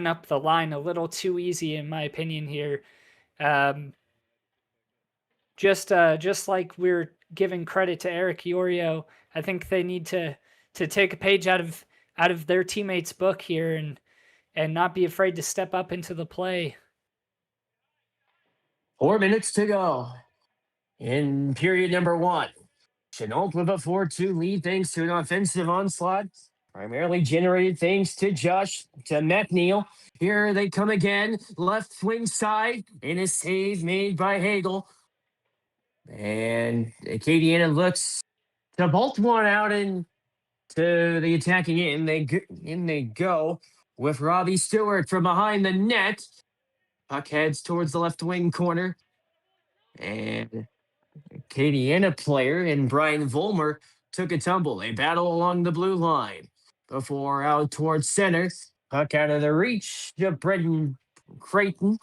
up the line a little too easy, in my opinion here. Um, just like we're giving credit to Eric Iorio, I think they need to take a page out of their teammates' book here and not be afraid to step up into the play. 4 minutes to go in period number one. Chennault with a 4-2 lead thanks to an offensive onslaught, primarily generated thanks to McNeil. Here they come again, left wing side, and a save made by Hagel. And Acadiana looks to bolt one out into the attacking end. In they go with Robbie Stewart from behind the net. Puck heads towards the left wing corner. And Acadiana player and Brian Vollmer took a tumble. They battle along the blue line before out towards center. Puck out of the reach of Brendan Creighton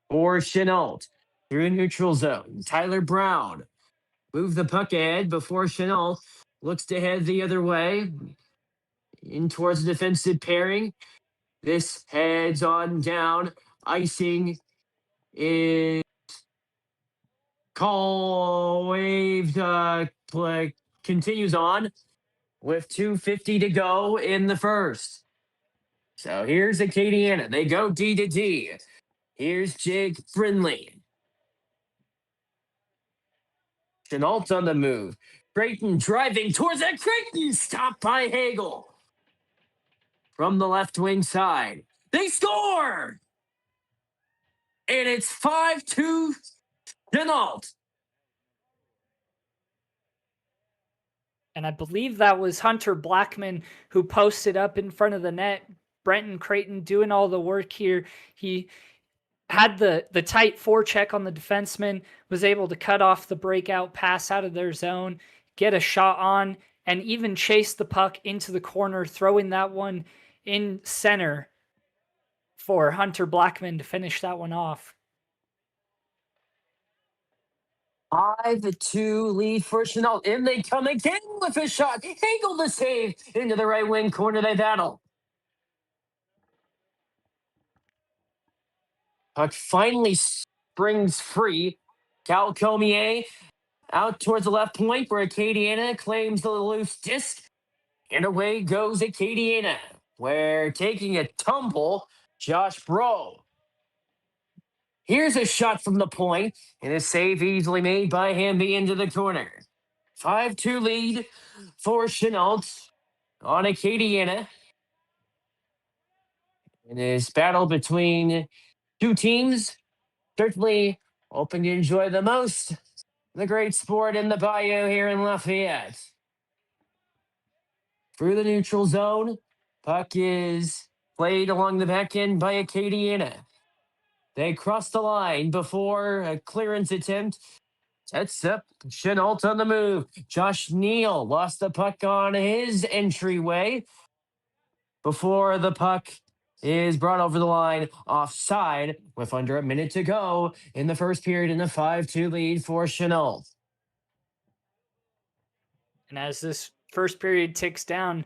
or Chennault through neutral zone. Tyler Brown move the puck ahead before Chennault looks to head the other way in towards the defensive pairing. This heads on down. Icing is call waved. Play continues on with 2:50 to go in the first. So here's Acadiana. They go D to D. Here's Jake Brindley. Chennault on the move. Creighton driving towards that. Creighton stopped by Hagel from the left wing side. They score! And it's 5-2 Chennault. And I believe that was Hunter Blackman who posted up in front of the net. Brenton Creighton doing all the work here. He had the tight forecheck on the defenseman, was able to cut off the breakout pass out of their zone, get a shot on, and even chase the puck into the corner, throwing that one in center for Hunter Blackman to finish that one off. 5-2 lead for Chennault. In they come again with a shot. Hagel the save into the right wing corner. They battle. Puck finally springs free. Cal Comier out towards the left point where Acadiana claims the loose disc. And away goes Acadiana, where taking a tumble, Josh Bro. Here's a shot from the point, and a save easily made by Hamby into the corner. 5-2 lead for Chennault on Acadiana. In this battle between two teams, certainly hoping to enjoy the most the great sport in the bayou here in Lafayette. Through the neutral zone, puck is played along the back end by Acadiana. They cross the line before a clearance attempt. Sets up Chennault on the move. Josh Neal lost the puck on his entryway before the puck is brought over the line offside with under a minute to go in the first period in a 5-2 lead for Chennault. And as this first period ticks down,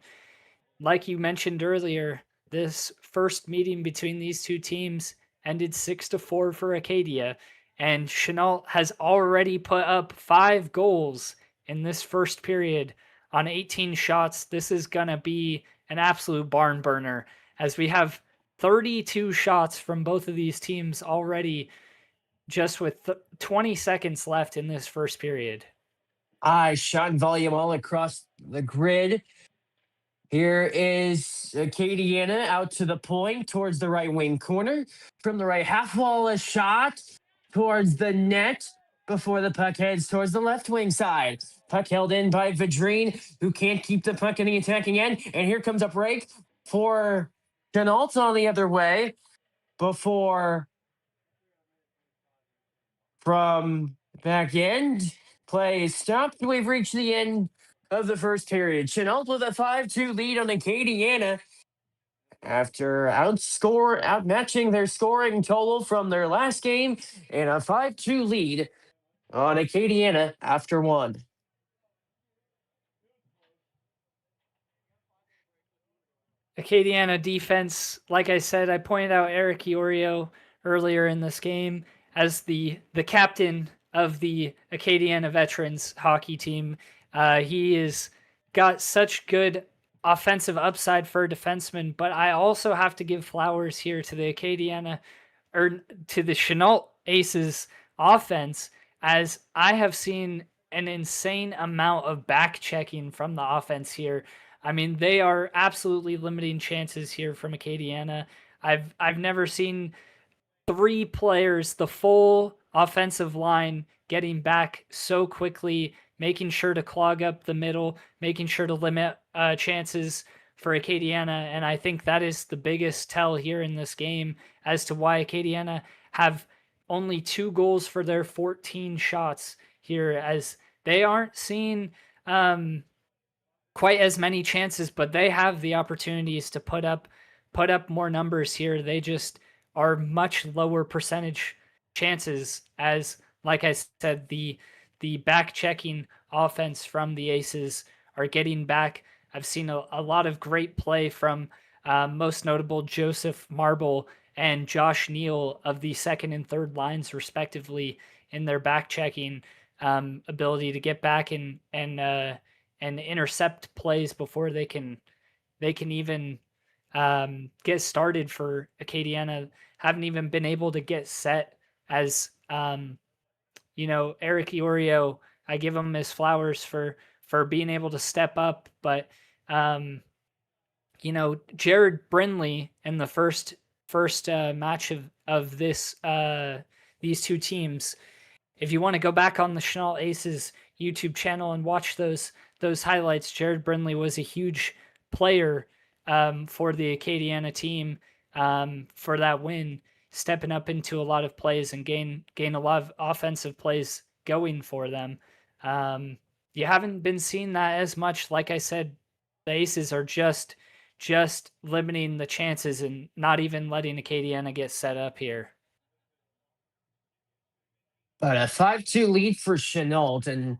like you mentioned earlier, this first meeting between these two teams ended 6-4 for Acadia, and Chennault has already put up 5 goals in this first period on 18 shots. This is going to be an absolute barn burner, as we have 32 shots from both of these teams already just with 20 seconds left in this first period. Shot volume all across the grid. Here is Acadiana out to the point towards the right wing corner. From the right half wall, a shot towards the net before the puck heads towards the left wing side. Puck held in by Vadrine, who can't keep the puck in the attacking end. And here comes a break for Chennault on the other way before from back end. Play is stopped. We've reached the end of the first period. Chennault with a 5-2 lead on Acadiana after outmatching their scoring total from their last game and a 5-2 lead on Acadiana after one. Acadiana defense, like I said, I pointed out Eric Iorio earlier in this game as the captain of the Acadiana Veterans Hockey team. He is got such good offensive upside for a defenseman, but I also have to give flowers here to the Acadiana or to the Chennault Aces offense, as I have seen an insane amount of back checking from the offense here. I mean, they are absolutely limiting chances here from Acadiana. I've never seen three players, the full offensive line, getting back so quickly, making sure to clog up the middle, making sure to limit chances for Acadiana. And I think that is the biggest tell here in this game as to why Acadiana have only 2 goals for their 14 shots here, as they aren't seeing quite as many chances, but they have the opportunities to put up more numbers here. They just are much lower percentage chances, as like I said, the back checking offense from the Aces are getting back. I've seen a lot of great play from most notable Joseph Marble and Josh Neal of the second and third lines, respectively, in their back checking ability to get back and intercept plays before they can even get started for Acadiana. Haven't even been able to get set, as Eric Iorio. I give him his flowers for being able to step up, but Jared Brindley in the first match of this these two teams. If you want to go back on the Chennault Aces YouTube channel and watch those highlights, Jared Brindley was a huge player for the Acadiana team for that win, stepping up into a lot of plays and gain a lot of offensive plays going for them. You haven't been seeing that as much. Like I said, the Aces are just limiting the chances and not even letting Acadiana get set up here. But a 5-2 lead for Chenault. And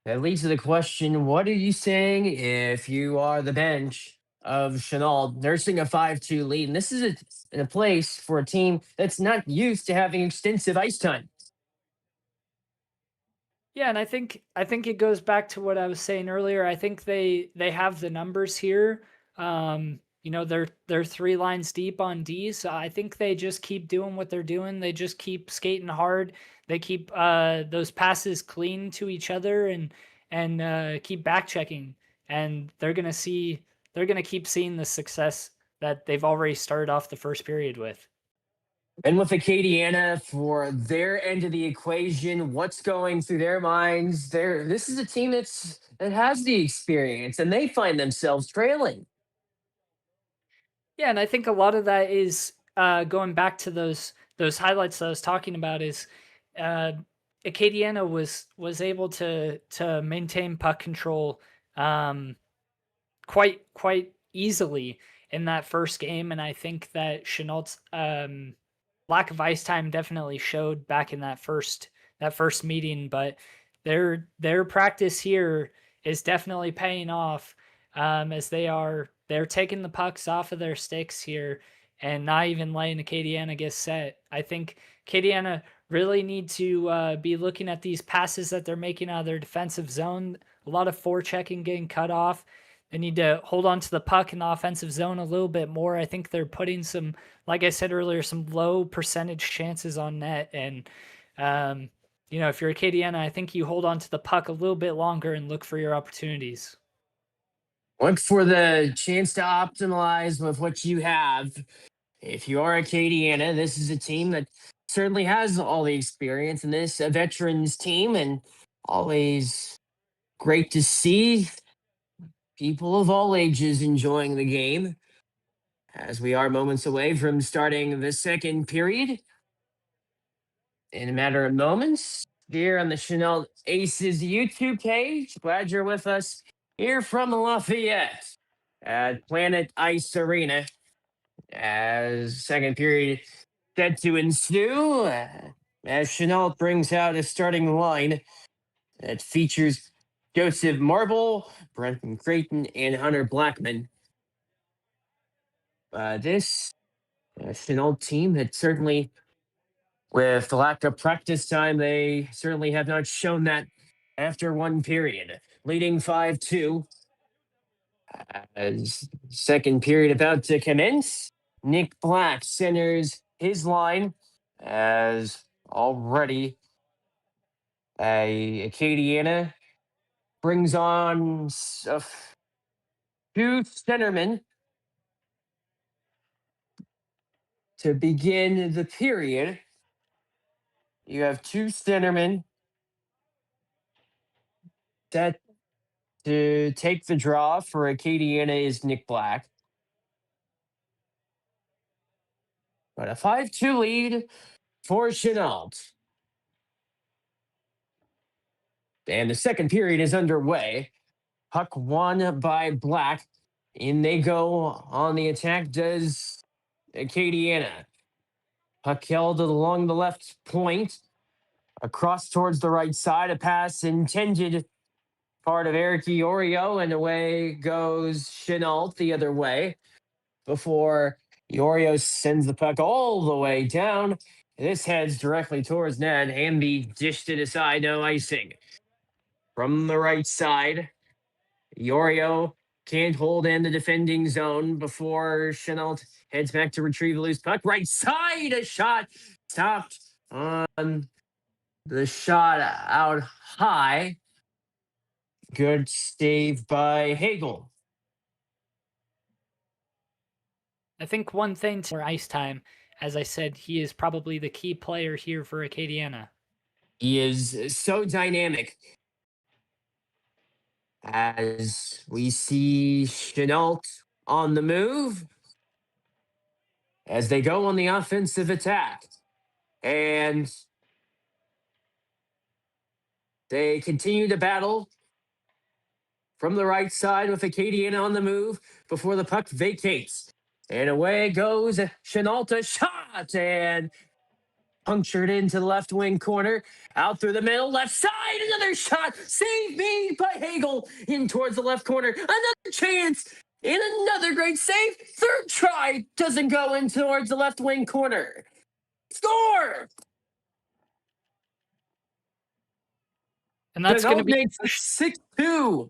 that leads to the question, what are you saying if you are the bench of Chenault nursing a 5-2 lead? And this is in a place for a team that's not used to having extensive ice time. Yeah, and I think it goes back to what I was saying earlier. I think they have the numbers here. They're 3 lines deep on D, so I think they just keep doing what they're doing. They just keep skating hard. They keep those passes clean to each other and keep back checking. And they're gonna keep seeing the success that they've already started off the first period with. And with Acadiana for their end of the equation, what's going through their minds? This is a team that has the experience, and they find themselves trailing. Yeah, and I think a lot of that is going back to those highlights that I was talking about. Is uh, Acadiana was able to maintain puck control quite easily in that first game, and I think that Chenault's lack of ice time definitely showed back in that first meeting. But their practice here is definitely paying off, as they're taking the pucks off of their sticks here and not even letting Acadiana get set. I think Acadiana really need to be looking at these passes that they're making out of their defensive zone. A lot of forechecking getting cut off. They need to hold on to the puck in the offensive zone a little bit more. I think they're putting some, like I said earlier, some low percentage chances on net. And, if you're Acadiana, I think you hold on to the puck a little bit longer and look for your opportunities. Look for the chance to optimize with what you have. If you are Acadiana, this is a team that certainly has all the experience in this, a veterans team, and always great to see people of all ages enjoying the game as we are moments away from starting the second period. In a matter of moments, here on the Chanel Aces YouTube page. Glad you're with us here from Lafayette at Planet Ice Arena as second period set to ensue. As Chanel brings out a starting line that features Joseph Marble, Brenton Creighton, and Hunter Blackman. This Chennault team had certainly, with the lack of practice time, they certainly have not shown that after one period. Leading 5-2 as second period about to commence. Nick Black centers his line as already Acadiana brings on two centermen to begin the period. You have two centermen set to take the draw for Acadiana is Nick Black. But a 5-2 lead for Chennault. And the second period is underway. Puck won by Black. In they go on the attack, does Acadiana. Puck held along the left point. Across towards the right side. A pass intended part of Eric Iorio, and away goes Chennault the other way before Iorio sends the puck all the way down. This heads directly towards net. Hamby dished it aside, no icing. From the right side, Iorio can't hold in the defending zone before Chennault heads back to retrieve the loose puck. Right side, a shot stopped on the shot out high. Good save by Hagel. I think one thing for ice time, as I said, he is probably the key player here for Acadiana. He is so dynamic. As we see Chennault on the move as they go on the offensive attack. And they continue to battle from the right side with Acadiana on the move before the puck vacates. And away goes Chennault, a shot, and punctured into the left wing corner, out through the middle, left side, another shot, save made by Hagel in towards the left corner, another chance, and another great save. Third try doesn't go in towards the left wing corner. Score! And that's going to be makes 6-2.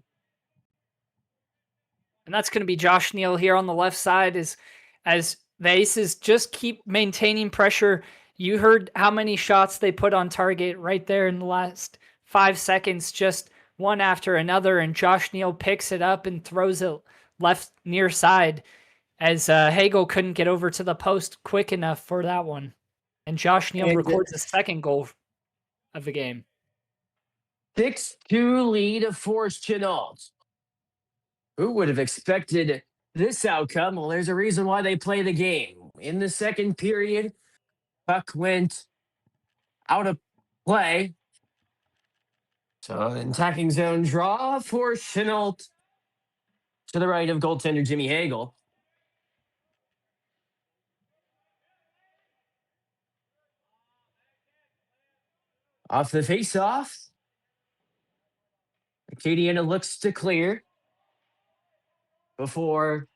And that's going to be Josh Neal here on the left side as the Aces just keep maintaining pressure. You heard how many shots they put on target right there in the last 5 seconds, just one after another. And Josh Neal picks it up and throws it left near side as Hagel couldn't get over to the post quick enough for that one. And Josh Neal records the second goal of the game. 6-2 lead for Chennault. Who would have expected this outcome? Well, there's a reason why they play the game. In the second period, puck went out of play. So an attacking zone draw for Chennault to the right of goaltender Jimmy Hagel. Off the face-off, Acadiana looks to clear before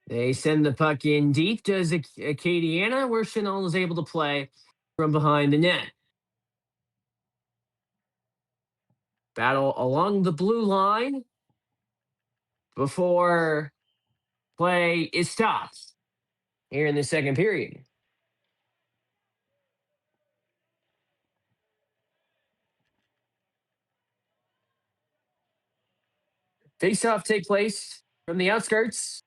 they send the puck in deep. Does Acadiana, where Chennault is able to play from behind the net. Battle along the blue line before play is stopped here in the second period. Face-off take place from the outskirts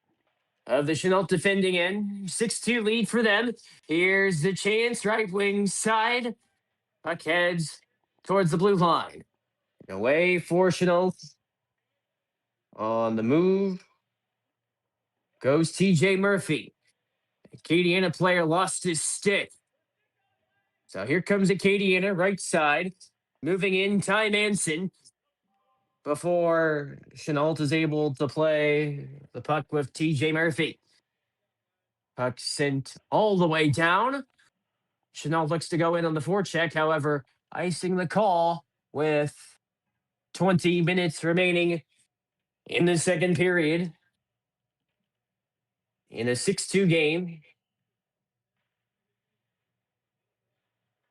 of the Chennault defending end. 6-2 lead for them. Here's the chance, right wing side. Puck heads towards the blue line. And away for Chennault. On the move goes TJ Murphy. Acadiana player lost his stick. So here comes Acadiana, right side. Moving in, Ty Manson. Before Chennault is able to play the puck with TJ Murphy. Puck sent all the way down. Chennault looks to go in on the forecheck, however, icing the call with 20 minutes remaining in the second period. in a 6-2 game.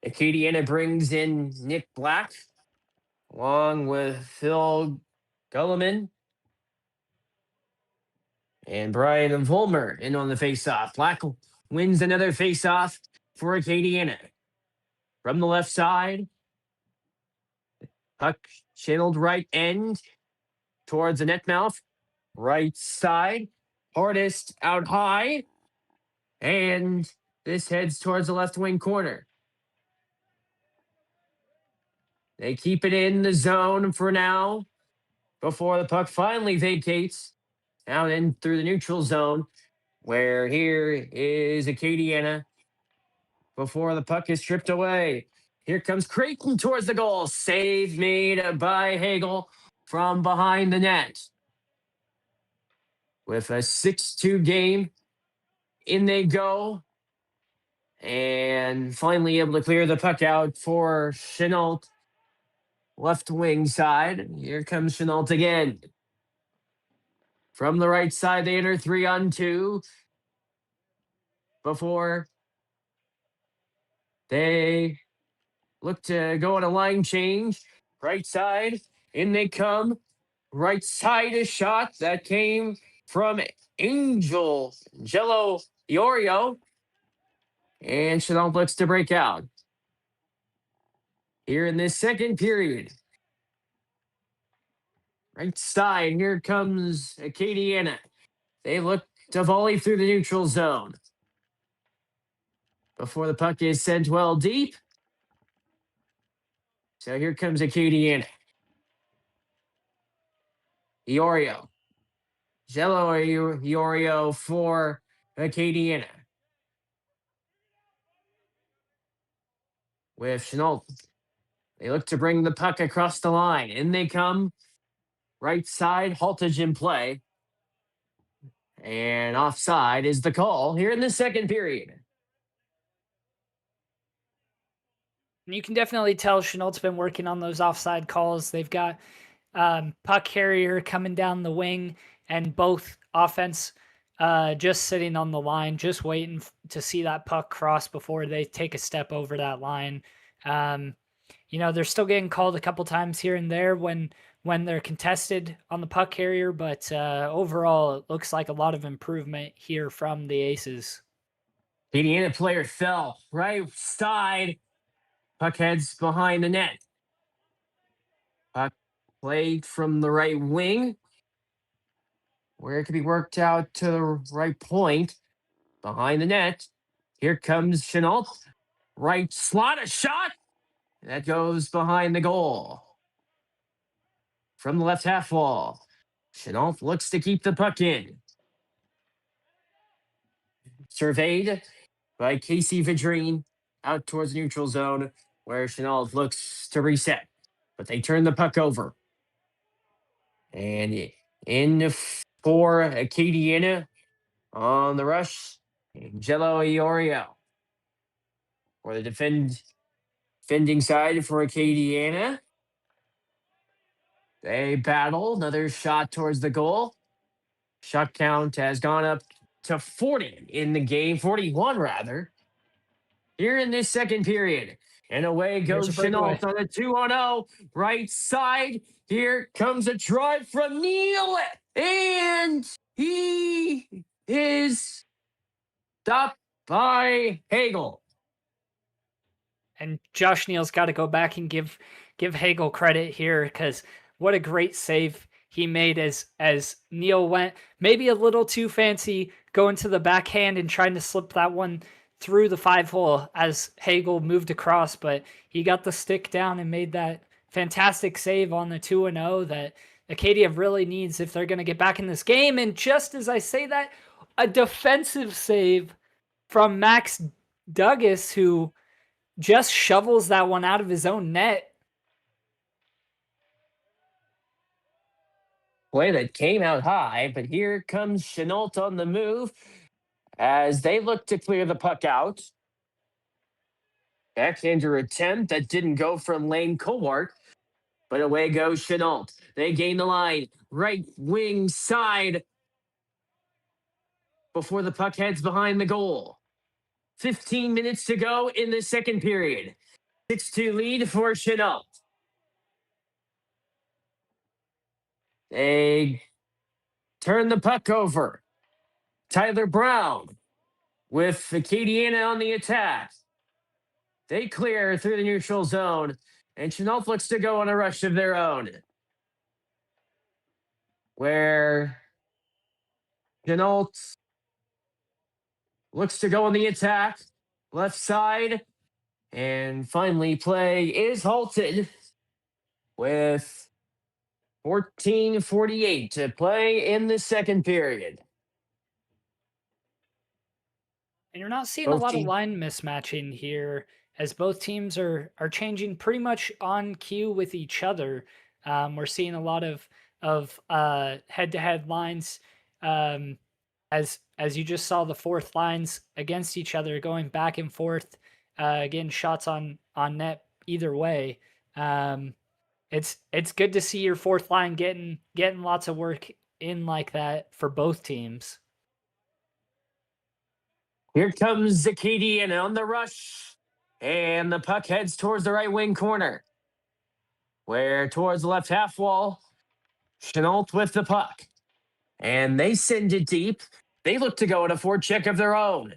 Acadiana brings in Nick Black along with Phil Gulliman and Brian Volmer in on the faceoff. Black wins another faceoff for Acadiana. From the left side, puck channeled right end towards the net mouth. Right side, hardest out high, and this heads towards the left wing corner. They keep it in the zone for now before the puck finally vacates out in through the neutral zone, where here is Acadiana before the puck is stripped away. Here comes Creighton towards the goal. Save made by Hagel from behind the net. With a 6-2 game, in they go. And finally able to clear the puck out for Chennault. Left wing side. Here comes Chennault again. From the right side, they enter 3-on-2 before they look to go on a line change. Right side, in they come. Right side, a shot that came from Angel Jello Iorio. And Chennault looks to break out. Here in this second period. Right side, here comes Acadiana. They look to volley through the neutral zone. Before the puck is sent well deep. So here comes Acadiana. Iorio. Jello Iorio for Acadiana. With Chennault. They look to bring the puck across the line. In they come. Right side, haltage in play. And offside is the call here in the second period. You can definitely tell Chenault's been working on those offside calls. They've got puck carrier coming down the wing and both offense just sitting on the line, just waiting to see that puck cross before they take a step over that line. They're still getting called a couple times here and there when they're contested on the puck carrier, but overall, it looks like a lot of improvement here from the Aces. Indiana player fell right side. Puck heads behind the net. Puck played from the right wing, where it can be worked out to the right point behind the net. Here comes Chennault. Right slot, a shot. That goes behind the goal. From the left half wall, Chennault looks to keep the puck in. Surveyed by Casey Vidrine out towards the neutral zone, where Chennault looks to reset. But they turn the puck over. And in for Acadiana on the rush, Angelo Iorio. For the defending side for Acadiana. They battle. Another shot towards the goal. Shot count has gone up to 40 in the game, 41 rather. Here in this second period. And away goes Chennault on a 2-on-0. Right side. Here comes a drive from Neal. And he is stopped by Hagel. And Josh Neal's got to go back and give Hagel credit here, because what a great save he made as Neal went maybe a little too fancy going to the backhand and trying to slip that one through the 5-hole as Hagel moved across, but he got the stick down and made that fantastic save on the 2-0 that Acadia really needs if they're going to get back in this game. And just as I say that, a defensive save from Max Douglas, who just shovels that one out of his own net. Play that came out high, but here comes Chennault on the move as they look to clear the puck out. Backhander attempt that didn't go from Lane Cowart, but away goes Chennault. They gain the line. Right wing side. before the puck heads behind the goal. 15 minutes to go in the second period. 6-2 lead for Chennault. They turn the puck over. Tyler Brown with Acadiana on the attack. They clear through the neutral zone, and Chennault looks to go on a rush of their own, where Chennault looks to go on the attack, left side, and finally play is halted with 14:48 to play in the second period. And you're not seeing a Both lot of teams. line mismatching here, as both teams are changing pretty much on cue with each other. We're seeing a lot of head-to-head lines, as you just saw the fourth lines against each other, going back and forth, getting shots on net either way. It's good to see your fourth line getting lots of work in like that for both teams. Here comes Acadiana on the rush, and the puck heads towards the right wing corner, where towards the left half wall, Chennault with the puck, and they send it deep. They look to go on a forecheck of their own.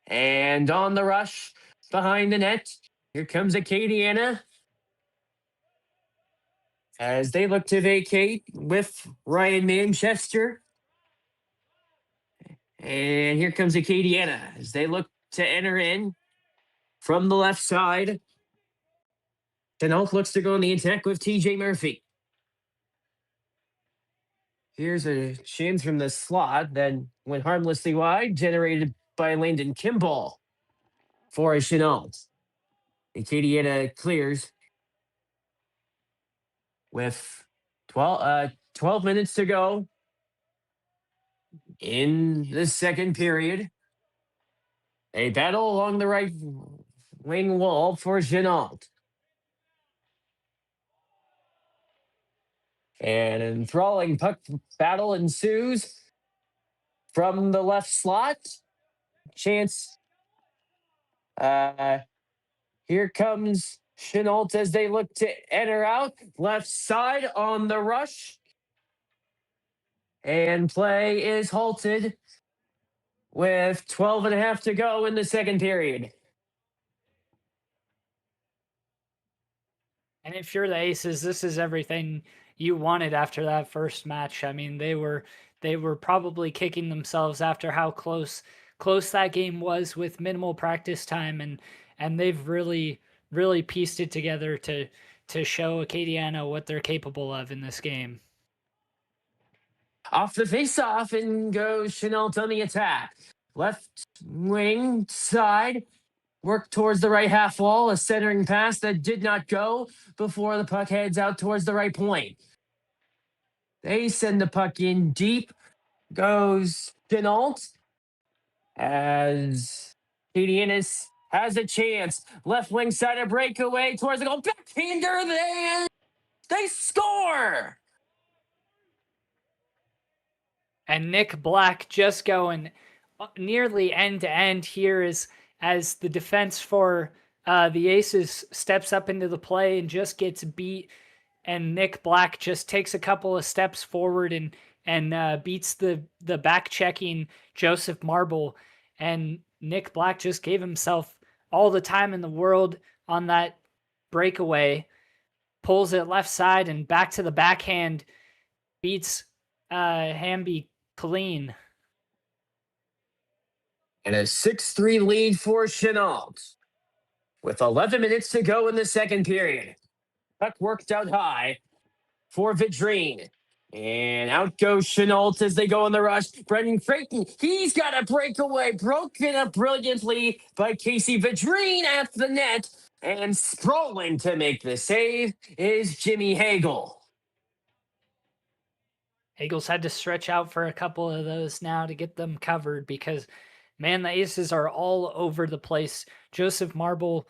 And on the rush behind the net, here comes Acadiana as they look to vacate with Ryan Manchester. And here comes Acadiana as they look to enter in from the left side. Chennault looks to go on the attack with TJ Murphy. Here's a chance from the slot, then went harmlessly wide, generated by Landon Kimball for Chennault. Acadiana clears with 12 minutes to go in the second period. A battle along the right wing wall for Chennault. And an enthralling puck battle ensues from the left slot. Chance. Here comes Chennault as they look to enter out. Left side on the rush. And play is halted with 12 and a half to go in the second period. And if you're the Aces, this is everything you wanted after that first match. I mean, they were probably kicking themselves after how close that game was with minimal practice time, and they've really pieced it together to show Acadiana what they're capable of in this game. Off the face-off and goes Chennault on the attack. Left wing side. Work towards the right half wall. A centering pass that did not go before the puck heads out towards the right point. They send the puck in deep. Goes Chennault as Acadiana has a chance. Left wing side, a breakaway towards the goal. Backhander there. They score. And Nick Black just going nearly end to end here as the defense for the Aces steps up into the play and just gets beat. And Nick Black just takes a couple of steps forward and beats the back checking Joseph Marble. And Nick Black just gave himself all the time in the world on that breakaway, pulls it left side and back to the backhand, beats Hamby clean. And a 6-3 lead for Chennault with 11 minutes to go in the second period. Puck worked out high for Vidrine. And out goes Chennault as they go on the rush. Brendan Creighton, he's got a breakaway, broken up brilliantly by Casey Vidrine at the net. And sprawling to make the save is Jimmy Hagel. Hagel's had to stretch out for a couple of those now to get them covered because, man, the Aces are all over the place. Joseph Marble,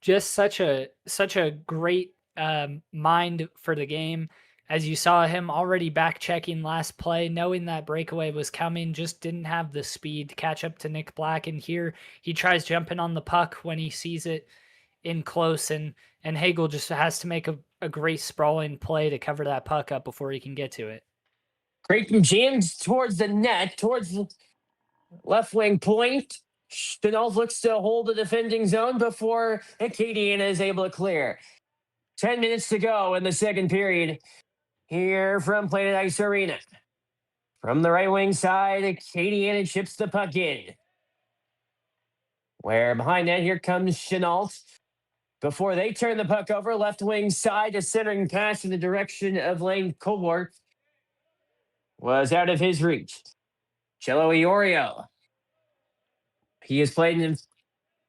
just such a great mind for the game. as you saw him already back checking last play, knowing that breakaway was coming, just didn't have the speed to catch up to Nick Black. And here he tries jumping on the puck when he sees it in close, and Hagel just has to make a great sprawling play to cover that puck up before he can get to it. Creighton jams towards the net, towards the left wing point. Chennault looks to hold the defending zone before Acadiana is able to clear. 10 minutes to go in the second period here from Planet Ice Arena. From the right wing side, Acadiana chips the puck in. Where behind that, here comes Chennault. Before they turn the puck over, left wing side, a centering pass in the direction of Lane Colbert was out of his reach. Cello Iorio. He has played a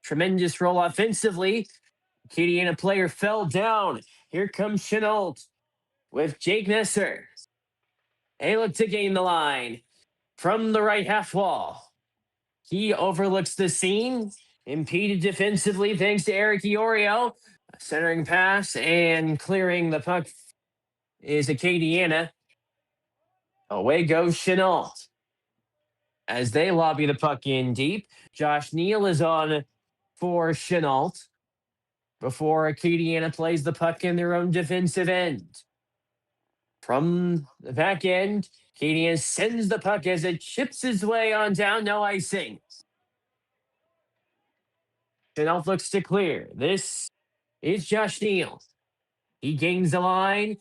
tremendous role offensively. Acadiana player fell down. Here comes Chennault with Jake Messer. They look to gain the line from the right half wall. He overlooks the scene, impeded defensively thanks to Eric Iorio. Centering pass and clearing the puck is Acadiana. Away goes Chennault. As they lobby the puck in deep, Josh Neal is on for Chennault before Acadiana plays the puck in their own defensive end. From the back end, Acadiana sends the puck as it chips his way on down, no icing. Chennault looks to clear. This is Josh Neal. He gains the line,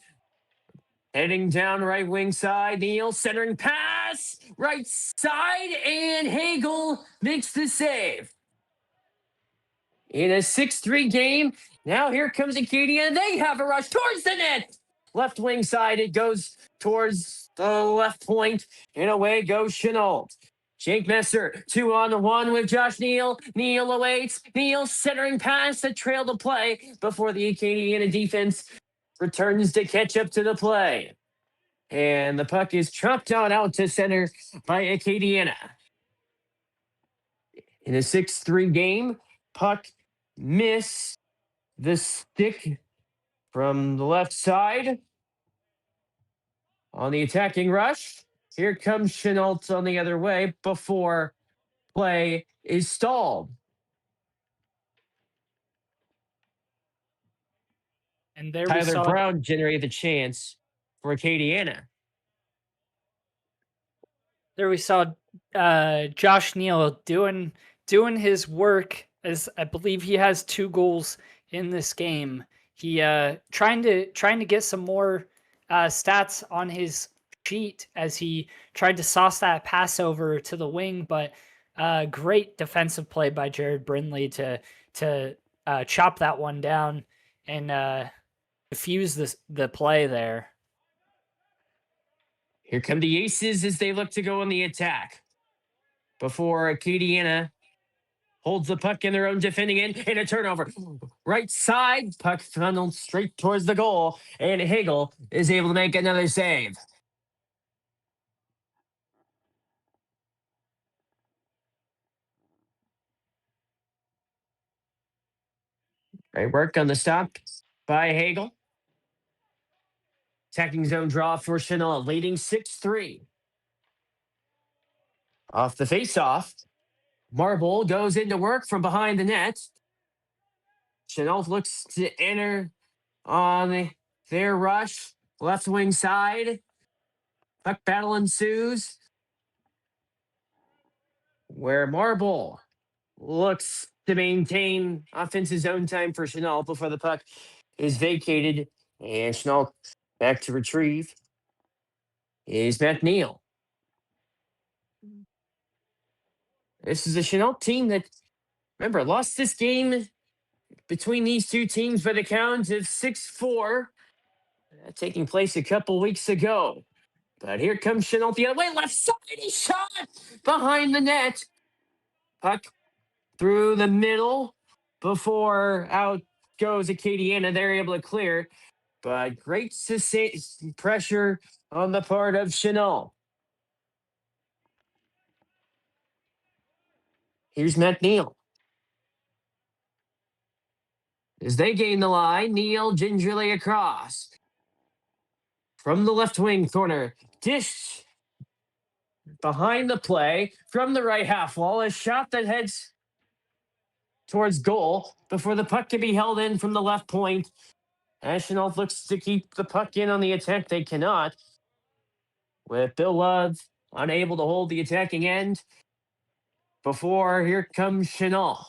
heading down right wing side. Neal centering pass, right side, and Hagel makes the save. In a 6-3 game, now here comes Acadiana. They have a rush towards the net. Left wing side, it goes towards the left point, and away goes Chennault. Jake Messer, 2-on-1 with Josh Neal. Neal awaits. Neal centering pass, a trail to play before the Acadiana defense returns to catch up to the play. And the puck is chopped on out to center by Acadiana. In a 6-3 game, puck miss the stick from the left side on the attacking rush. Here comes Chennault on the other way before play is stalled. And there we Tyler saw Brown generated the chance for Acadiana. Josh Neal doing his work, as I believe he has 2 goals in this game. He trying to get some more stats on his sheet as he tried to sauce that pass over to the wing, but great defensive play by Jared Brindley to chop that one down and diffuse the play there. Here come the Aces as they look to go on the attack. Before Acadiana holds the puck in their own defending end, and a turnover. Right side, puck funneled straight towards the goal, and Hagel is able to make another save. Great work on the stop by Hagel. Attacking zone draw for Chennault, leading 6-3. Off the face-off, Marble goes into work from behind the net. Chennault looks to enter on their rush. Left wing side. Puck battle ensues. Where Marble looks to maintain offensive zone time for Chennault before the puck is vacated. And Chennault back to retrieve is McNeil. This is a Chennault team that, remember, lost this game between these two teams by the count of 6-4, taking place a couple weeks ago. But here comes Chennault the other way, left side, he shot behind the net. Puck through the middle before out goes Acadiana. They're able to clear, but great pressure on the part of Chennault. Here's McNeil. As they gain the line, Neal gingerly across. from the left wing corner. Dish behind the play from the right half wall. A shot that heads towards goal before the puck can be held in from the left point. As Chennault looks to keep the puck in on the attack, they cannot. With Bill Love unable to hold the attacking end. Before here comes Chennault.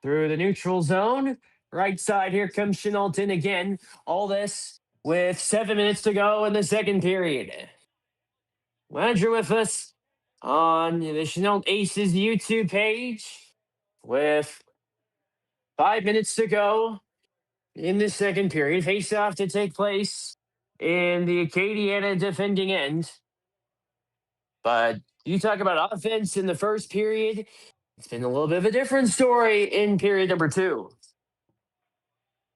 Through the neutral zone. Right side, here comes Chennault in again. All this with 7 minutes to go in the second period. Glad you're with us on the Chennault Aces YouTube page with 5 minutes to go in the second period. Face-off to take place in the Acadiana defending end. But you talk about offense in the first period. It's been a little bit of a different story in period number 2.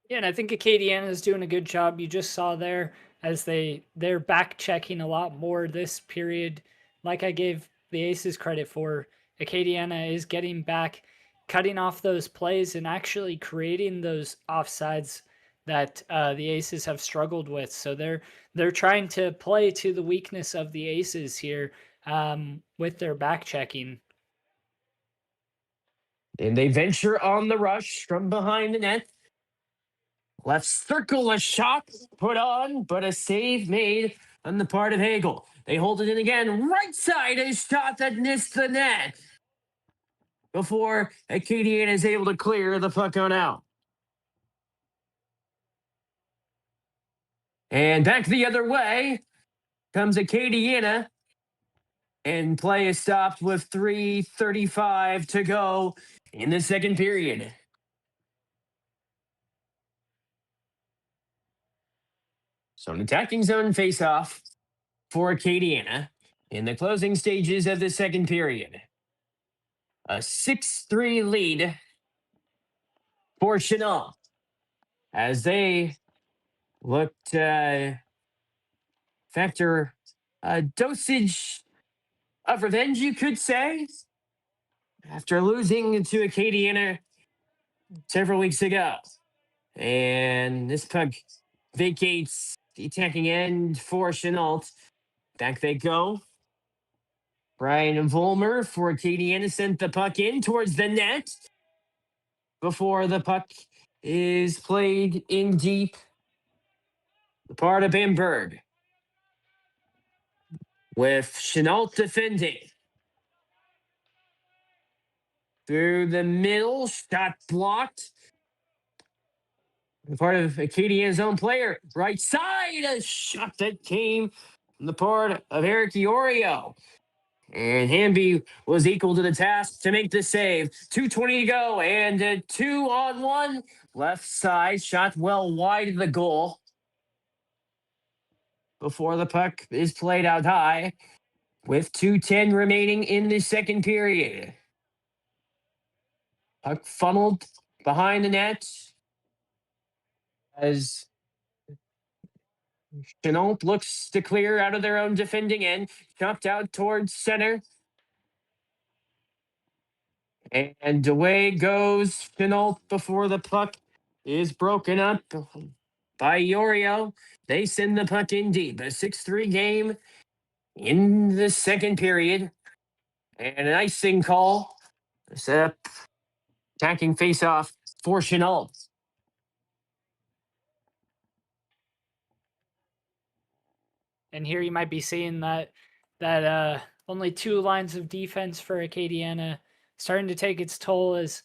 Yeah, and I think Acadiana is doing a good job. You just saw there as they're back checking a lot more this period. Like I gave the Aces credit for, Acadiana is getting back, cutting off those plays and actually creating those offsides that the Aces have struggled with. So they're trying to play to the weakness of the Aces here with their back checking. And they venture on the rush from behind the net. Left circle, a shot put on, but a save made on the part of Hagel. They hold it in again. Right side, a shot that missed the net before Acadiana is able to clear the puck on out. And back the other way comes Acadiana. And play is stopped with 3:35 to go in the second period. So an attacking zone face-off for Acadiana in the closing stages of the second period. A 6-3 lead for Chennault as they look to factor a dosage of revenge, you could say, after losing to Acadiana several weeks ago. And this puck vacates the attacking end for Chennault. Back they go. Brian Volmer for Acadiana sent the puck in towards the net before the puck is played in deep. The part of Bamberg. With Chennault defending. Through the middle, shot blocked. The part of Acadiana's own player. Right side, a shot that came from the part of Eric Iorio. And Hamby was equal to the task to make the save. 2:20 to go, and a 2-on-1. Left side, shot well wide of the goal. Before the puck is played out high, with 2:10 remaining in the second period. Puck funneled behind the net as Chennault looks to clear out of their own defending end, chopped out towards center. And away goes Chennault before the puck is broken up by Iorio. They send the puck in deep. A 6-3 game in the second period. And an icing call set up attacking faceoff for Chennault. And here you might be seeing that only 2 lines of defense for Acadiana starting to take its toll as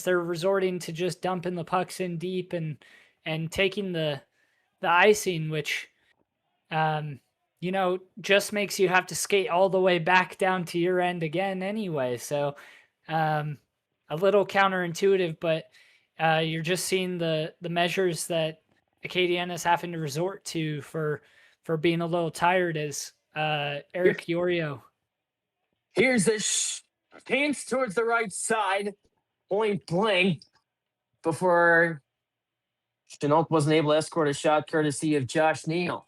they're resorting to just dumping the pucks in deep and taking the icing, which just makes you have to skate all the way back down to your end again anyway. So a little counterintuitive, but you're just seeing the measures that Acadiana is having to resort to for being a little tired as Eric Iorio. Here's a chance towards the right side, point blank, before Chennault wasn't able to escort a shot courtesy of Josh Neal.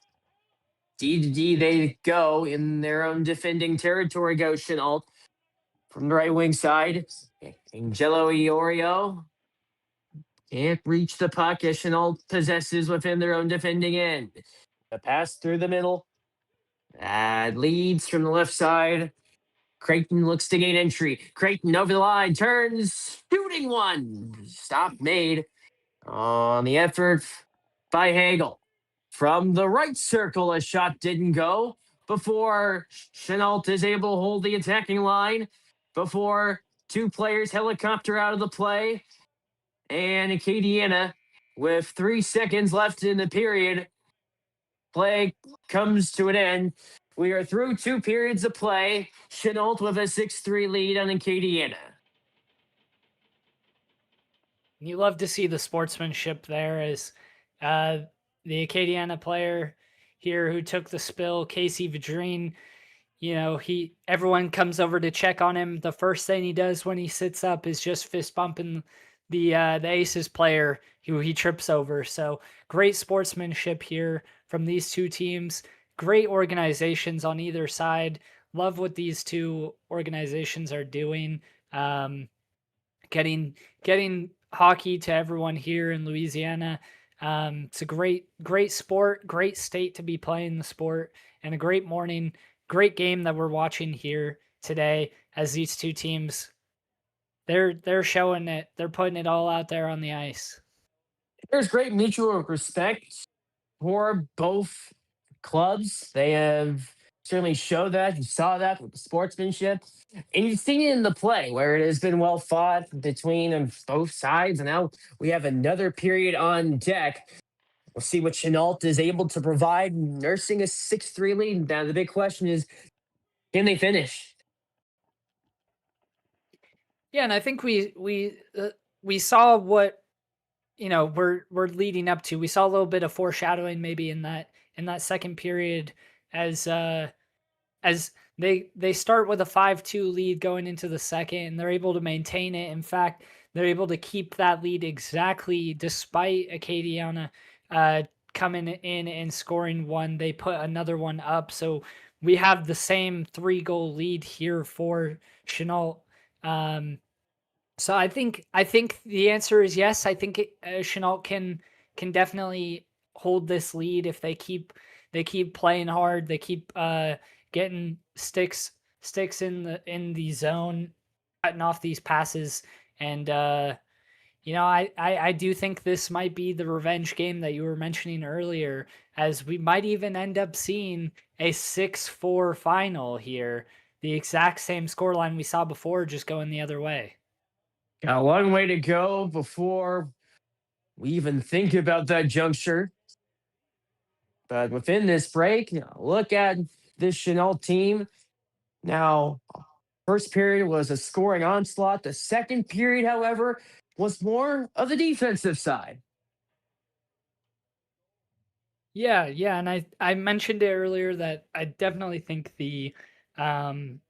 D to D they go in their own defending territory, goes Chennault from the right wing side. Angelo Iorio can't reach the puck as Chennault possesses within their own defending end. A pass through the middle. Leads from the left side. Creighton looks to gain entry. Creighton over the line, turns, shooting one. Stop made on the effort by Hagel. From the right circle, a shot didn't go before Chennault is able to hold the attacking line, before two players helicopter out of the play. And Acadiana, with 3 seconds left in the period, play comes to an end. We are through 2 periods of play. Chennault with a 6-3 lead on Acadiana. You love to see the sportsmanship there as the Acadiana player here who took the spill, Casey Vidrine. Everyone comes over to check on him. The first thing he does when he sits up is just fist bumping the Aces player who he trips over. So great sportsmanship here from these two teams. Great organizations on either side. Love what these two organizations are doing. Getting hockey to everyone here in Louisiana. It's a great sport, great state to be playing the sport, and a great morning, great game that we're watching here today as these two teams they're showing it. They're putting it all out there on the ice. There's great mutual respect for both clubs. They have certainly showed that. You saw that with the sportsmanship. And you've seen it in the play where it has been well fought between both sides. And now we have another period on deck. We'll see what Chennault is able to provide, nursing a 6-3 lead. Now, the big question is, can they finish? Yeah, and I think we saw what we're leading up to. We saw a little bit of foreshadowing maybe in that second period as they start with a 5-2 lead going into the second, and they're able to maintain it. In fact, they're able to keep that lead exactly despite Acadiana coming in and scoring one. They put another one up, so we have the same 3-goal lead here for Chennault. So I think the answer is yes. I think Chennault can definitely hold this lead if they keep playing hard. They keep getting sticks in the zone, cutting off these passes, and I do think this might be the revenge game that you were mentioning earlier, as we might even end up seeing a 6-4 final here, the exact same scoreline we saw before, just going the other way. Got a long way to go before we even think about that juncture. But within this break, look at this Chennault team. Now, first period was a scoring onslaught. The second period, however, was more of the defensive side. Yeah, and I mentioned it earlier that I definitely think the um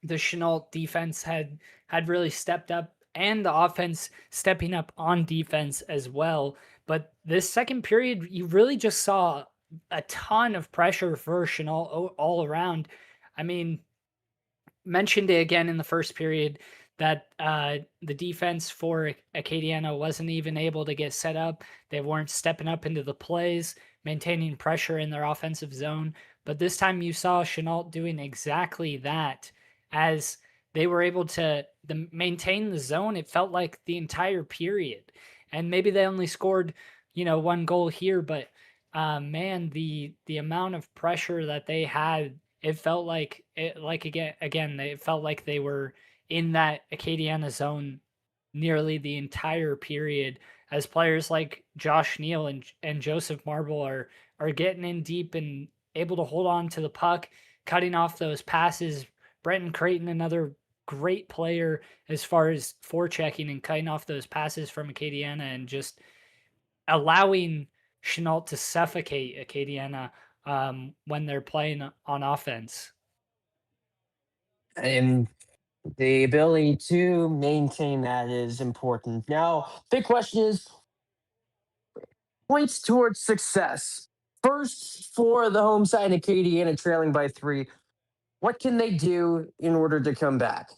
the Chennault defense had really stepped up, and the offense stepping up on defense as well. But this second period, you really just saw a ton of pressure for Chennault all around. I mean, mentioned it again in the first period that the defense for Acadiana wasn't even able to get set up. They weren't stepping up into the plays, maintaining pressure in their offensive zone. But this time you saw Chennault doing exactly that, as they were able to maintain the zone. It felt like the entire period. And maybe they only scored, one goal here, but man, the amount of pressure that they had, it felt like it felt like they were in that Acadiana zone nearly the entire period, as players like Josh Neal and Joseph Marble are getting in deep and able to hold on to the puck, cutting off those passes. Brenton Creighton, another great player as far as forechecking and cutting off those passes from Acadiana, and just allowing Chennault to suffocate Acadiana when they're playing on offense. And the ability to maintain that is important. Now, big question is points towards success. First, for the home side, Acadiana trailing by 3. What can they do in order to come back?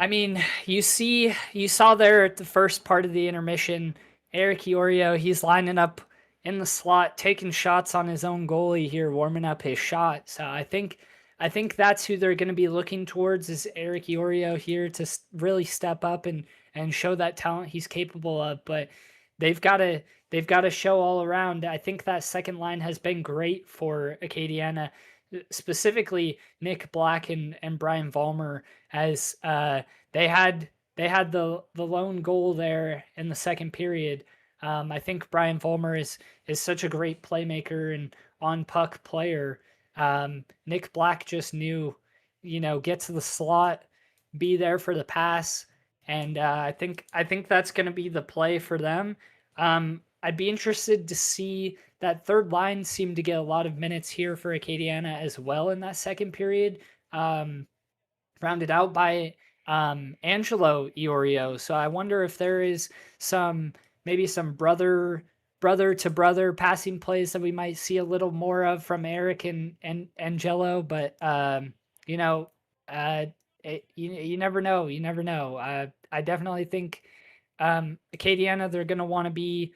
I mean, you saw there at the first part of the intermission, Eric Iorio, he's lining up in the slot, taking shots on his own goalie here, warming up his shot. So I think that's who they're going to be looking towards is Eric Iorio here to really step up and show that talent he's capable of. But they've got to they've got to show all around. I think that second line has been great for Acadiana, specifically Nick Black and Brian Vollmer, as they had the lone goal there in the second period. I think Brian Vollmer is such a great playmaker and on puck player. Nick Black just knew, get to the slot, be there for the pass, and I think that's going to be the play for them. I'd be interested to see that third line seemed to get a lot of minutes here for Acadiana as well in that second period, rounded out by Angelo Iorio. So I wonder if there is maybe some brother to brother passing plays that we might see a little more of from Eric and Angelo. But you know, you never know. You never know. I definitely think Acadiana, they're going to want to be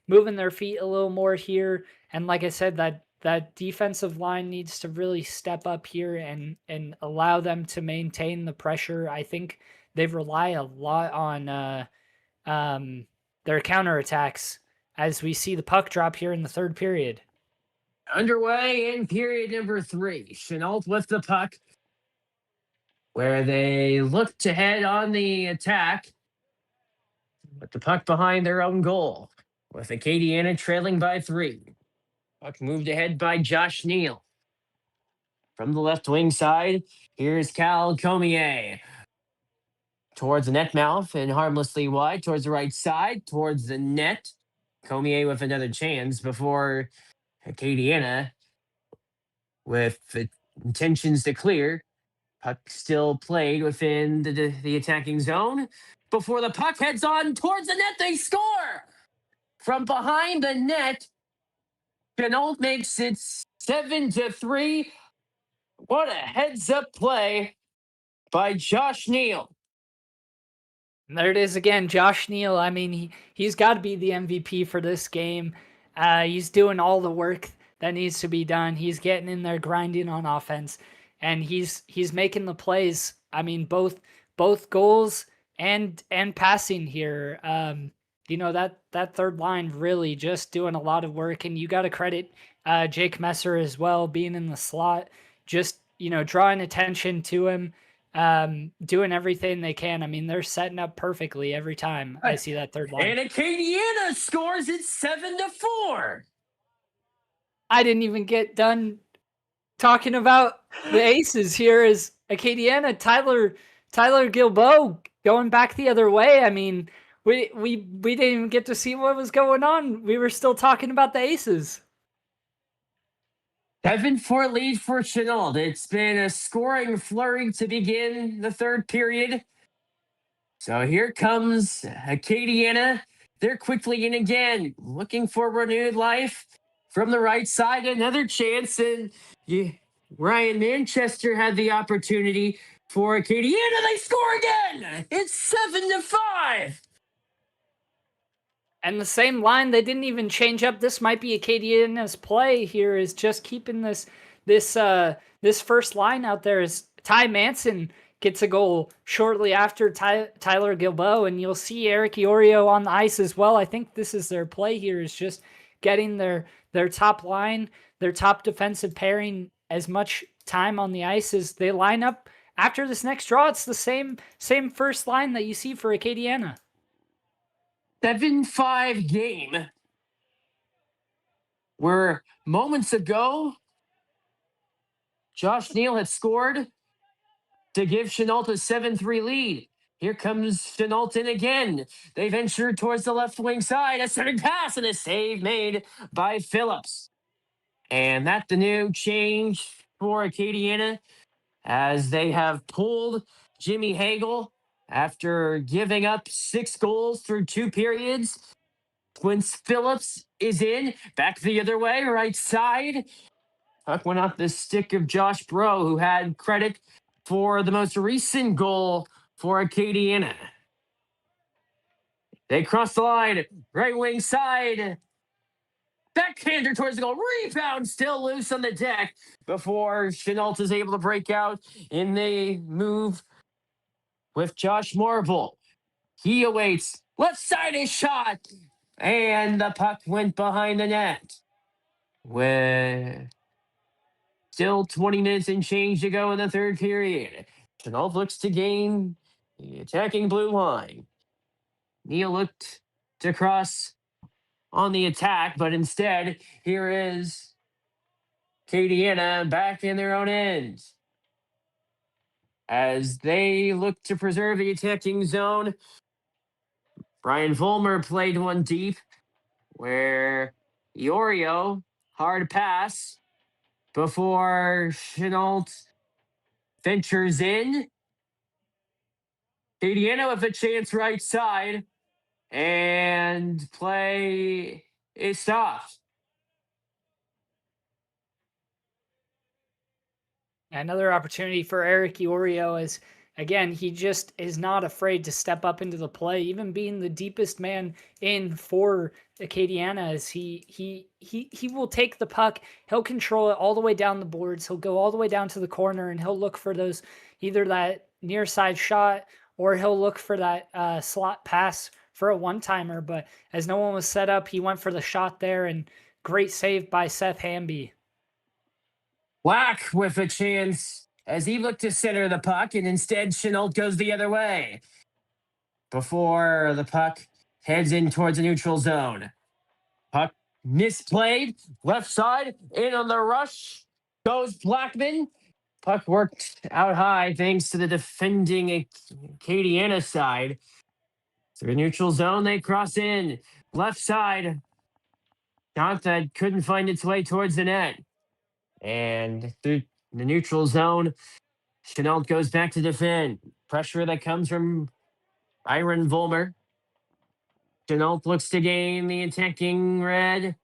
moving their feet a little more here. And like I said, that defensive line needs to really step up here and allow them to maintain the pressure. I think they rely a lot on their counterattacks as we see the puck drop here in the third period. Underway in period number 3. Chennault with the puck, where they look to head on the attack with the puck behind their own goal, with Acadiana trailing by 3. Puck moved ahead by Josh Neal. From the left wing side, here's Cal Comier. Towards the net mouth and harmlessly wide, towards the right side, towards the net. Comier with another chance before Acadiana with the intentions to clear. Puck still played within the attacking zone. Before the puck heads on towards the net, they score! From behind the net, Chennault makes it 7-3. What a heads-up play by Josh Neal. And there it is again, Josh Neal. I mean, he's got to be the MVP for this game. He's doing all the work that needs to be done. He's getting in there, grinding on offense, and he's making the plays. I mean, both goals and passing here. That third line really just doing a lot of work, and you got to credit Jake Messer as well, being in the slot, just drawing attention to him. Doing everything they can. I mean, they're setting up perfectly every time I see that third line. And Acadiana scores it 7-4. I didn't even get done talking about the aces here as Acadiana, Tyler Gilbo going back the other way. I mean, we didn't even get to see what was going on. We were still talking about the aces. 7-4 lead for Chennault. It's been a scoring flurry to begin the third period. So here comes Acadiana. They're quickly in again, looking for renewed life. From the right side, another chance, and Ryan Manchester had the opportunity for Acadiana. They score again. It's 7-5. And the same line, they didn't even change up. This might be Acadiana's play here, is just keeping this first line out there. As Ty Manson gets a goal shortly after Tyler Gilbo, and you'll see Eric Iorio on the ice as well. I think this is their play here, is just getting their top line, their top defensive pairing as much time on the ice as they line up after this next draw. It's the same first line that you see for Acadiana. 7-5 game, where moments ago, Josh Neal had scored to give Chennault a 7-3 lead. Here comes Chennault in again. They venture towards the left wing side. A centered pass and a save made by Phillips. And that's the new change for Acadiana, as they have pulled Jimmy Hagel after giving up 6 goals through 2 periods. Quince Phillips is in, back the other way, right side. Puck went off the stick of Josh Bro, who had credit for the most recent goal for Acadiana. They cross the line, right wing side. Backhander towards the goal. Rebound still loose on the deck before Chennault is able to break out in the move with Josh Marble. He awaits. Left side is shot. And the puck went behind the net. With still 20 minutes and change to go in the third period. Chennault looks to gain the attacking blue line. Neal looked to cross on the attack, but instead, here is Acadiana back in their own end. As they look to preserve the attacking zone, Brian Vollmer played one deep where Iorio, hard pass before Chennault ventures in. Acadiana with a chance right side, and play is stopped. Another opportunity for Eric Iorio is, again, he just is not afraid to step up into the play, even being the deepest man in for Acadiana. As he will take the puck, he'll control it all the way down the boards, he'll go all the way down to the corner, and he'll look for those, either that near side shot or he'll look for that slot pass for a one-timer. But as no one was set up, he went for the shot there, and great save by Seth Hamby. Black with a chance as he looked to center the puck, and instead Chennault goes the other way before the puck heads in towards the neutral zone. Puck misplayed, left side, in on the rush goes Blackman. Puck worked out high thanks to the defending Acadiana side. Through neutral zone, they cross in. Left side, shot that couldn't find its way towards the net. And through the neutral zone, Chennault goes back to defend. Pressure that comes from Iron Vollmer. Chennault looks to gain the attacking red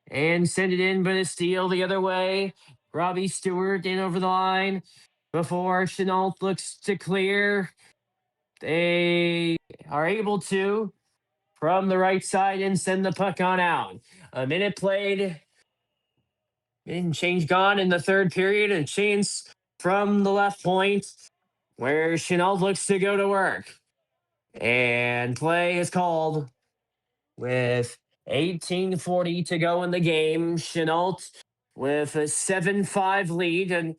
and send it in, but a steal the other way. Robbie Stewart in over the line before Chennault looks to clear. They are able to, from the right side, and send the puck on out. A minute played. And change gone in the third period. A chance from the left point where Chennault looks to go to work. And play is called with 18:40 to go in the game. Chennault with a 7-5 lead, and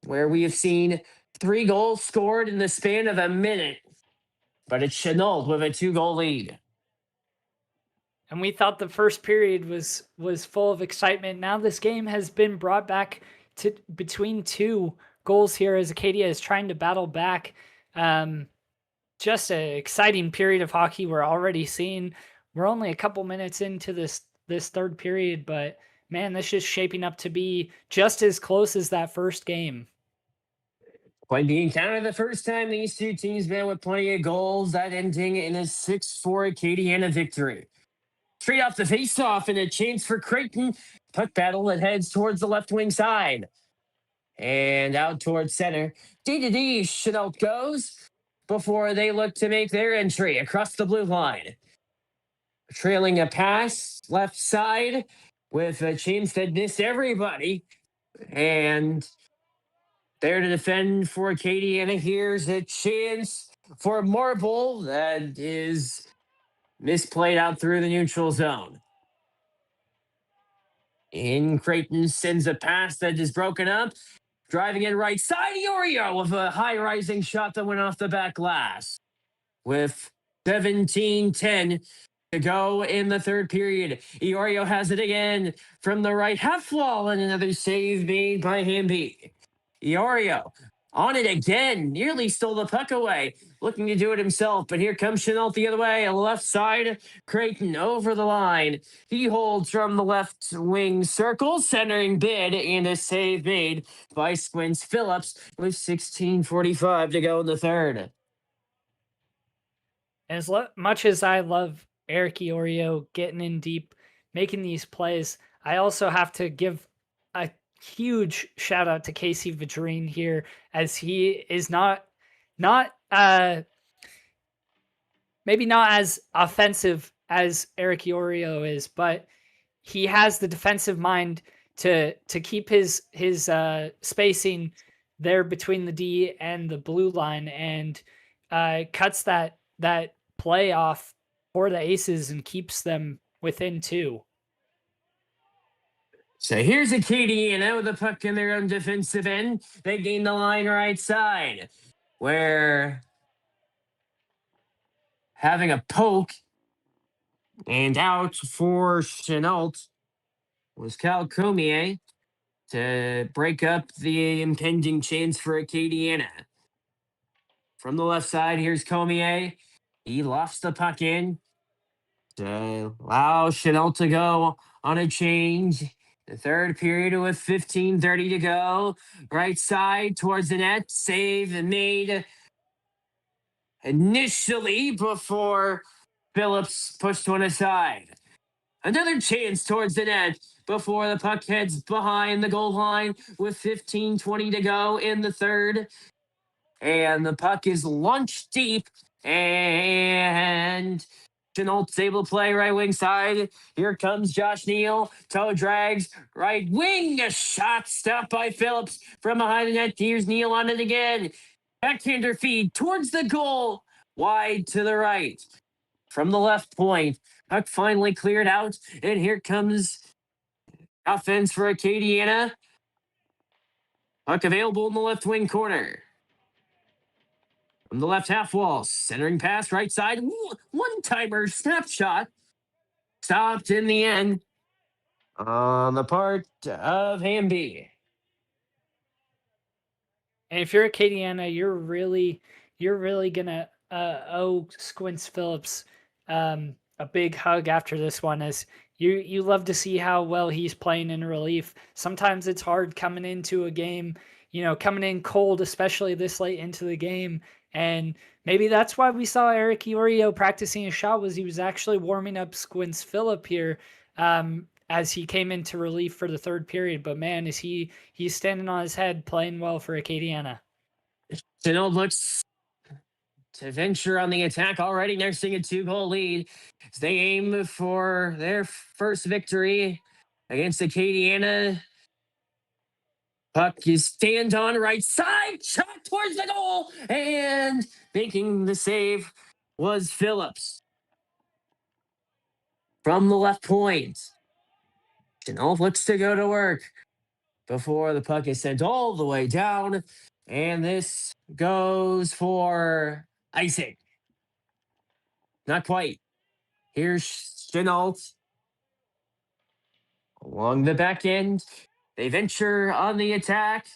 where we have seen 3 goals scored in the span of a minute. But it's Chennault with a 2-goal lead. And we thought the first period was full of excitement. Now this game has been brought back to between 2 goals here as Acadia is trying to battle back. Just an exciting period of hockey we're already seeing. We're only a couple minutes into this third period, but man, this is shaping up to be just as close as that first game. Quite the encounter the first time these two teams met, with plenty of goals, that ending in a 6-4 Acadiana victory. Straight off the faceoff, and a chance for Creighton. Puck battle that heads towards the left wing side. And out towards center. D-to-D, Chennault goes before they look to make their entry across the blue line. Trailing a pass left side with a chance that missed everybody. And there to defend for Acadiana. Here's a chance for Marble that is misplayed out through the neutral zone. In Creighton sends a pass that is broken up. Driving in right side, Iorio with a high rising shot that went off the back glass. With 17:10 to go in the third period. Iorio has it again from the right half wall, and another save made by Hamby. Iorio on it again, nearly stole the puck away, looking to do it himself, but here comes Chennault the other way, left side, Creighton over the line. He holds from the left wing circle, centering bid, and a save made by Squints Phillips with 16:45 to go in the third. As much as I love Eric Iorio getting in deep, making these plays, I also have to give a huge shout out to Casey Vidrine here, as he is not maybe not as offensive as Eric Iorio is, but he has the defensive mind to keep his spacing there between the D and the blue line, and cuts that play off for the Aces and keeps them within 2. So here's Acadiana with the puck in their own defensive end. They gain the line right side, where having a poke and out for Chennault was Cal Comier to break up the impending chance for Acadiana. From the left side, here's Comier. He lofts the puck in to allow Chennault to go on a change. The third period with 15:30 to go. Right side towards the net. Save made initially before Phillips pushed one aside. Another chance towards the net before the puck heads behind the goal line with 15:20 to go in the third. And the puck is launched deep, and Chenault's able to play right wing side. Here comes Josh Neal. Toe drags right wing. A shot stopped by Phillips from behind the net. Here's Neal on it again. Backhander feed towards the goal. Wide to the right. From the left point, puck finally cleared out. And here comes offense for Acadiana. Puck available in the left wing corner. From the left half wall, centering pass right side, one-timer snapshot, stopped in the end on the part of Hamby. And if you're Acadiana, you're really gonna owe Squints Phillips a big hug after this one, as you love to see how well he's playing in relief. Sometimes it's hard coming into a game, coming in cold, especially this late into the game. And maybe that's why we saw Eric Iorio practicing a shot, was he was actually warming up Squints Phillip here as he came into relief for the third period. But man, he's standing on his head, playing well for Acadiana. Chennault looks to venture on the attack already, nursing a 2-goal lead as they aim for their first victory against Acadiana. Puck is stand on right side, shot towards the goal, and making the save was Phillips. From the left point, Chennault looks to go to work before the puck is sent all the way down, and this goes for icing. Not quite. Here's Chennault along the back end. They venture on the attack.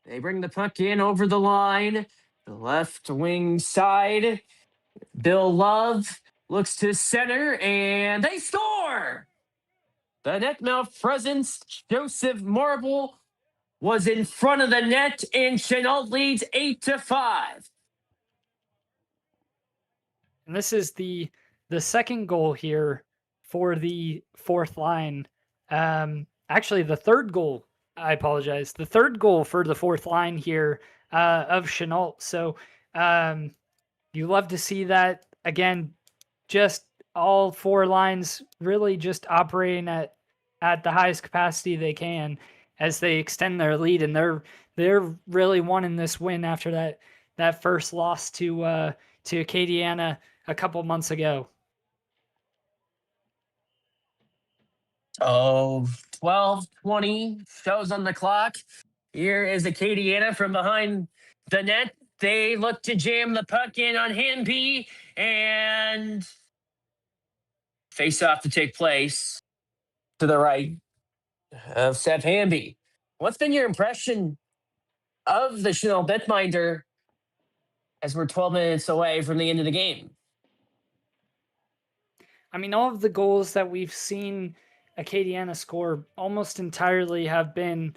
They bring the puck in over the line. The left wing side. Bill Love looks to center, and they score! The net mouth presence, Joseph Marble, was in front of the net, and Chennault leads 8-5. And this is the second goal here for the fourth line. Actually, the third goal. I apologize. The third goal for the fourth line here of Chennault. So you love to see that again. Just all 4 lines really just operating at the highest capacity they can as they extend their lead, and they're really wanting this win after that first loss to Acadiana a couple months ago. Oh, 12:20 shows on the clock. Here is Acadiana from behind the net. They look to jam the puck in on Hamby, and face off to take place to the right of Seth Hamby. What's been your impression of the Chennault Bitminder as we're 12 minutes away from the end of the game? I mean, all of the goals that we've seen Acadiana score almost entirely have been,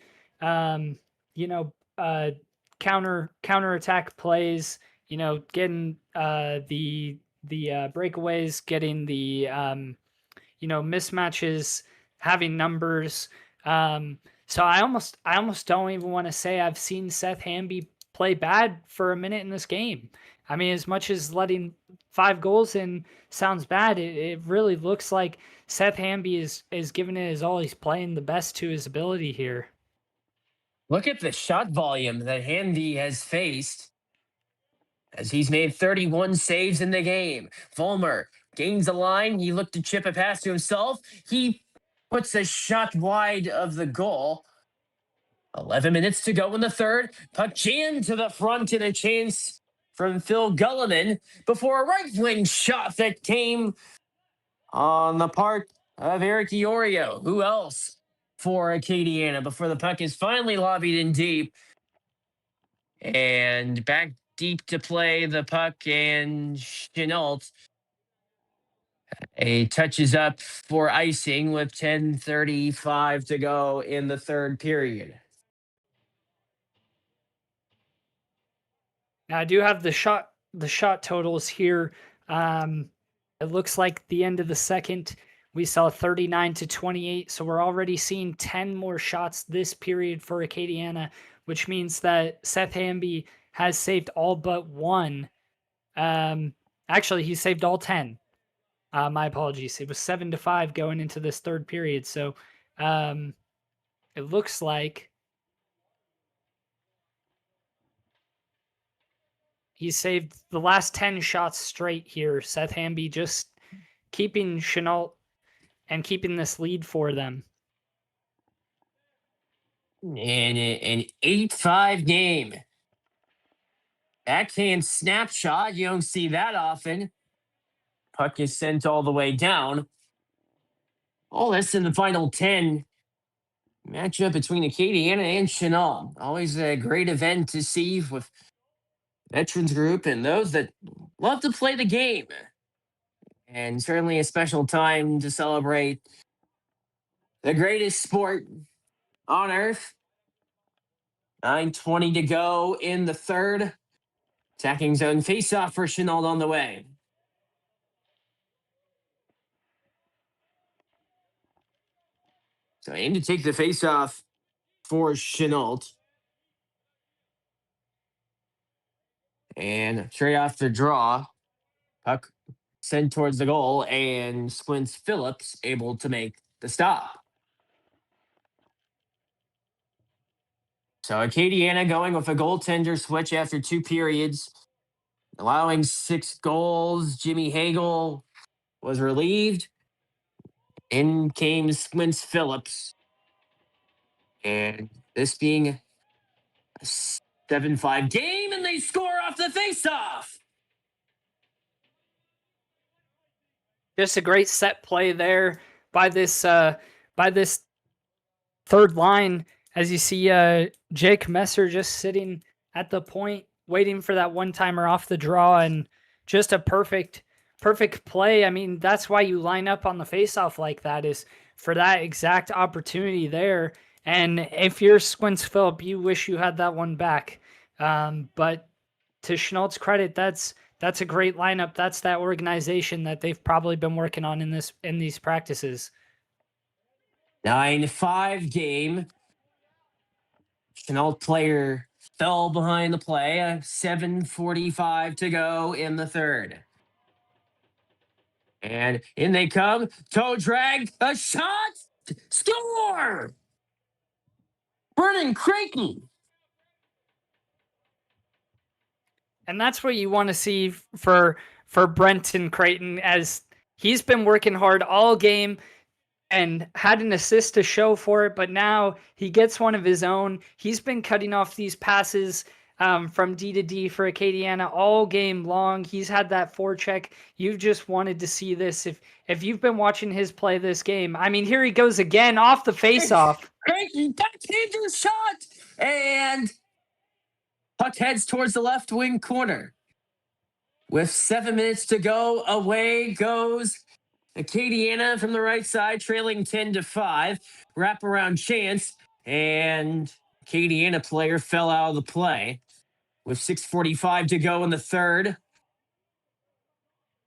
counterattack plays. Getting the breakaways, getting the mismatches, having numbers. So I almost don't even want to say I've seen Seth Hamby play bad for a minute in this game. I mean, as much as letting 5 goals in sounds bad, it really looks like Seth Hamby is giving it his all. He's playing the best to his ability here. Look at the shot volume that Hamby has faced as he's made 31 saves in the game. Vollmer gains a line. He looked to chip a pass to himself. He puts a shot wide of the goal. 11 minutes to go in the third. Puck jammed to the front and a chance from Phil Gulliman before a right wing shot that came on the part of Eric Iorio. Who else for Acadiana before the puck is finally lobbied in deep and back deep to play the puck, and Chennault a touches up for icing with 10:35 to go in the third period. Now I do have the shot totals here. It looks like the end of the second we saw 39-28, so we're already seeing 10 more shots this period for Acadiana, which means that Seth Hamby has saved all but one. Actually, he saved all 10. My apologies. It was 7-5 going into this third period, so it looks like he saved the last 10 shots straight here. Seth Hamby just keeping Chennault and keeping this lead for them. In an 8-5 game. Backhand snapshot. You don't see that often. Puck is sent all the way down. All this in the final 10. Matchup between Acadiana and Chennault. Always a great event to see with Veterans Group and those that love to play the game. And certainly a special time to celebrate the greatest sport on earth. 9:20 to go in the third. Attacking zone faceoff for Chennault on the way. So aim to take the faceoff for Chennault. And straight off the draw, puck sent towards the goal, and Squints Phillips able to make the stop. So Acadiana going with a goaltender switch after 2 periods, allowing 6 goals. Jimmy Hagel was relieved. In came Squints Phillips. And this being a 7-5 game, and they score off the faceoff. Just a great set play there by this third line, as you see Jake Messer just sitting at the point waiting for that one-timer off the draw, and just a perfect play. I mean, that's why you line up on the faceoff like that, is for that exact opportunity there. And if you're Squints Phillip, you wish you had that one back. But to Chennault's credit, that's a great lineup. That's that organization that they've probably been working on in these practices. 9-5 game. Chennault player fell behind the play. 7:45 to go in the third. And in they come. Toe drag. A shot. Score! Brennan Creighton. And that's what you want to see for Brenton Creighton, as he's been working hard all game and had an assist to show for it, but now he gets one of his own. He's been cutting off these passes from D to D for Acadiana all game long. He's had that forecheck. You've just wanted to see this. If you've been watching his play this game, I mean, here he goes again off the faceoff. Creighton backhander shot, and puck heads towards the left wing corner. With 7 minutes to go, away goes Acadiana from the right side, trailing 10-5. Wraparound chance, and Acadiana player fell out of the play. With 6:45 to go in the third.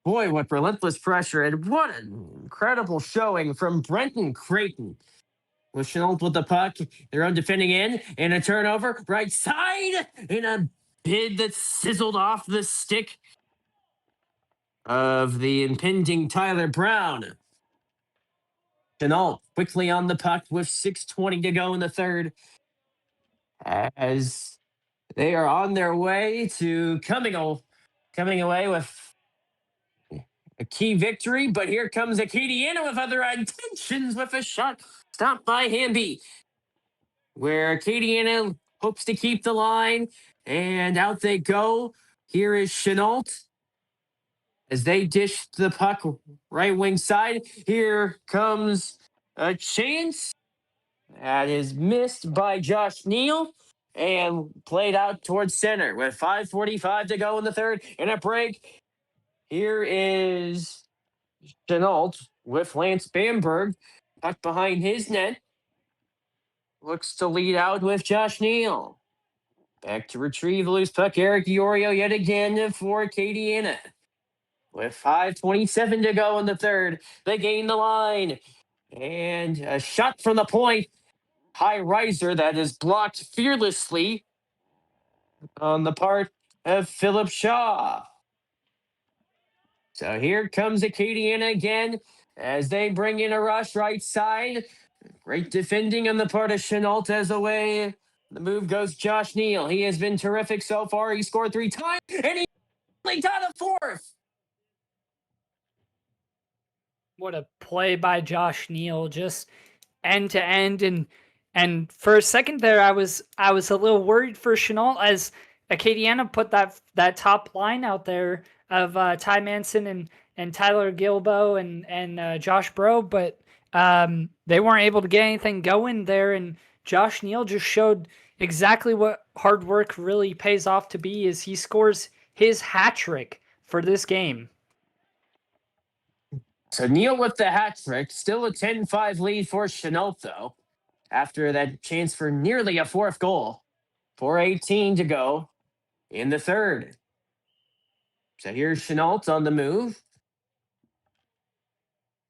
Boy, what relentless pressure, and what an incredible showing from Brenton Creighton. With Chennault with the puck, their own defending in, and a turnover, right side, and a bid that sizzled off the stick of the impending Tyler Brown. Chennault quickly on the puck with 6:20 to go in the third, as they are on their way to coming away with a key victory. But here comes Acadiana with other intentions with a shot stopped by Hamby, where Acadiana hopes to keep the line, and out they go. Here is Chennault as they dish the puck right wing side. Here comes a chance that is missed by Josh Neal and played out towards center with 5:45 to go in the third. And a break. Here is Chennault with Lance Bamberg. Puck behind his net. Looks to lead out with Josh Neal. Back to retrieve the loose puck. Eric Iorio yet again for Acadiana. With 5:27 to go in the third, they gain the line. And a shot from the point. High riser that is blocked fearlessly on the part of Philip Shaw. So here comes Acadiana again as they bring in a rush right side. Great defending on the part of Chennault as away. The move goes Josh Neal. He has been terrific so far. He scored 3 times and he got a fourth. What a play by Josh Neal, just end to end. And for a second there, I was a little worried for Chennault as Acadiana put that top line out there of Ty Manson and Tyler Gilbo and Josh Bro, but they weren't able to get anything going there. And Josh Neal just showed exactly what hard work really pays off to be, is he scores his hat trick for this game. So Neal with the hat trick, still a 10-5 lead for Chennault, though, after that chance for nearly a fourth goal. 4:18 to go in the third. So here's Chennault on the move.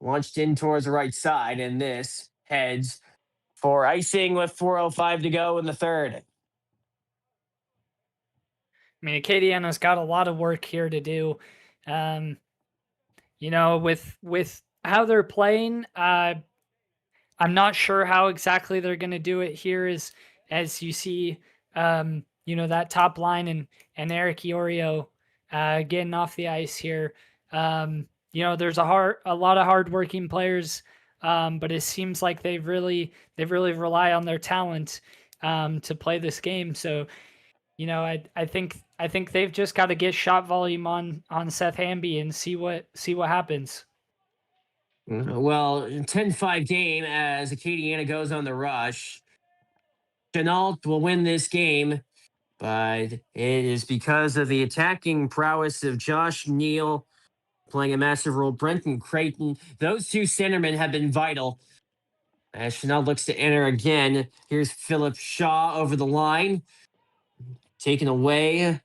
Launched in towards the right side, and this heads for icing with 4:05 to go in the third. I mean, Acadiana's got a lot of work here to do. With how they're playing, I'm not sure how exactly they're going to do it here. As you see, that top line and Eric Iorio getting off the ice here. There's a lot of hardworking players, but it seems like they really rely on their talent to play this game. So, I think they've just got to get shot volume on Seth Hamby and see what happens. Well, 10-5 game as Acadiana goes on the rush. Chennault will win this game, but it is because of the attacking prowess of Josh Neal playing a massive role. Brenton Creighton, those two centermen have been vital. As Chennault looks to enter again, here's Philip Shaw over the line. Taken away.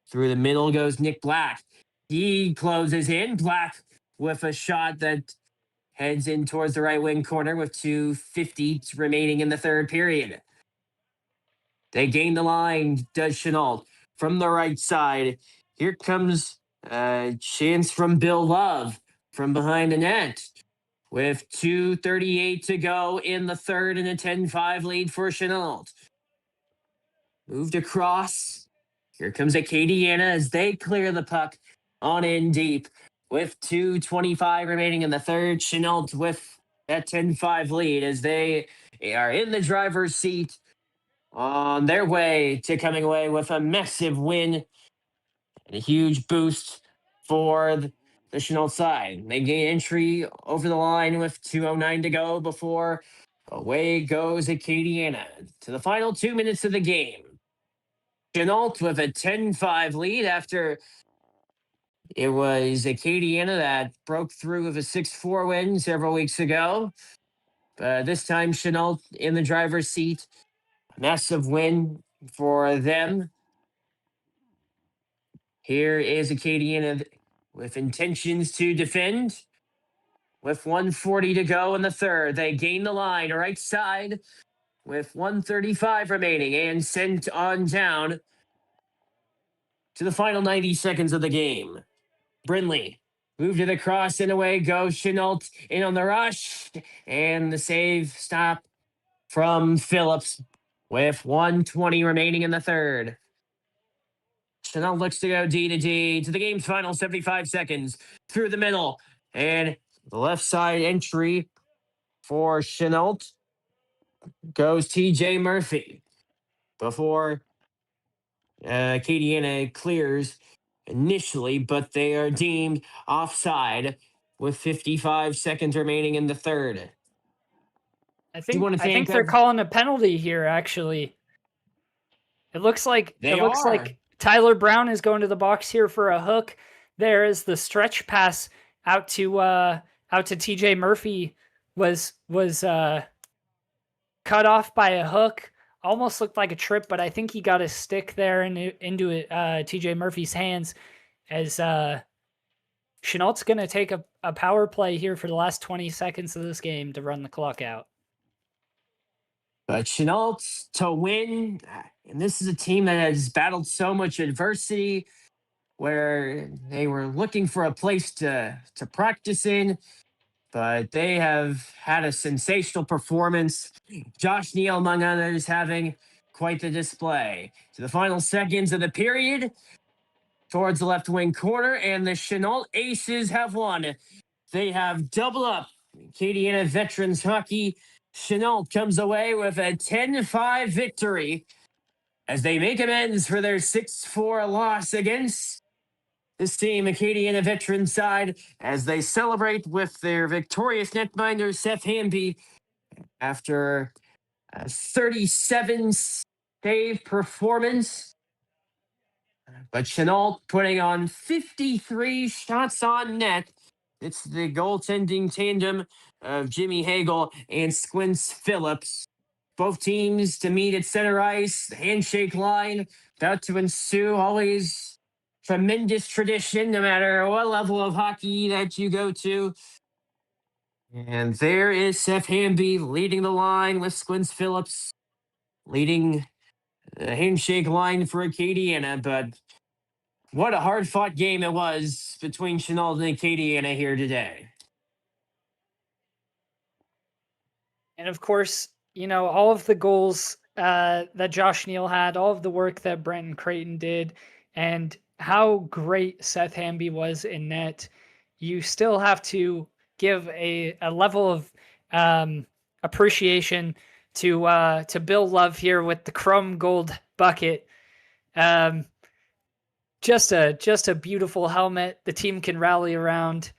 Through the middle goes Nick Black. He closes in. Black with a shot that heads in towards the right wing corner with 2:50 remaining in the third period. They gain the line, does Chennault from the right side. Here comes a chance from Bill Love from behind the net. With 2:38 to go in the third and a 10-5 lead for Chennault. Moved across. Here comes Acadiana as they clear the puck on in deep. With 2:25 remaining in the third, Chennault with that 10-5 lead as they are in the driver's seat on their way to coming away with a massive win and a huge boost for the Chennault side. They gain entry over the line with 2:09 to go before away goes Acadiana to the final 2 minutes of the game. Chennault with a 10-5 lead after it was Acadiana that broke through with a 6-4 win several weeks ago. But this time, Chennault in the driver's seat. Massive win for them. Here is Acadiana with intentions to defend. With 1:40 to go in the third, they gain the line right side with 1:35 remaining and sent on down. to the final 90 seconds of the game. Brindley move to the cross and away goes Chennault in on the rush. And the save stop from Phillips with 1:20 remaining in the third. Chennault looks to go D to D to the game's final 75 seconds through the middle. And the left side entry for Chennault goes TJ Murphy before Acadiana clears initially, but they are deemed offside with 55 seconds remaining in the third. I Do you think want to I think think they're of? calling a penalty here. Actually, it looks like They are. Tyler Brown is going to the box here for a hook. There is the stretch pass out to TJ Murphy was cut off by a hook. Almost looked like a trip, but I think he got his stick there into it, TJ Murphy's hands as Chenault's going to take a power play here for the last 20 seconds of this game to run the clock out. But Chennault to win, and this is a team that has battled so much adversity, where they were looking for a place to practice in, but they have had a sensational performance. Josh Neal, among others, having quite the display. To the final seconds of the period, towards the left wing corner, and the Chennault Aces have won. They have double up. Acadiana Veterans Hockey. Chennault comes away with a 10-5 victory as they make amends for their 6-4 loss against this team, Acadiana Veterans side, as they celebrate with their victorious netminder, Seth Hamby, after a 37 save performance. But Chennault putting on 53 shots on net. It's the goaltending tandem of Jimmy Hagel and Squints Phillips. Both teams to meet at center ice. The handshake line about to ensue. Always tremendous tradition, no matter what level of hockey that you go to. And there is Seth Hamby leading the line with Squints Phillips leading the handshake line for Acadiana. But what a hard fought game it was between Chennault and Acadiana here today. And of course, all of the goals that Josh Neal had, all of the work that Brenton Creighton did, and how great Seth Hamby was in net, you still have to give a level of appreciation to Bill Love here with the chrome gold bucket. Just a beautiful helmet the team can rally around.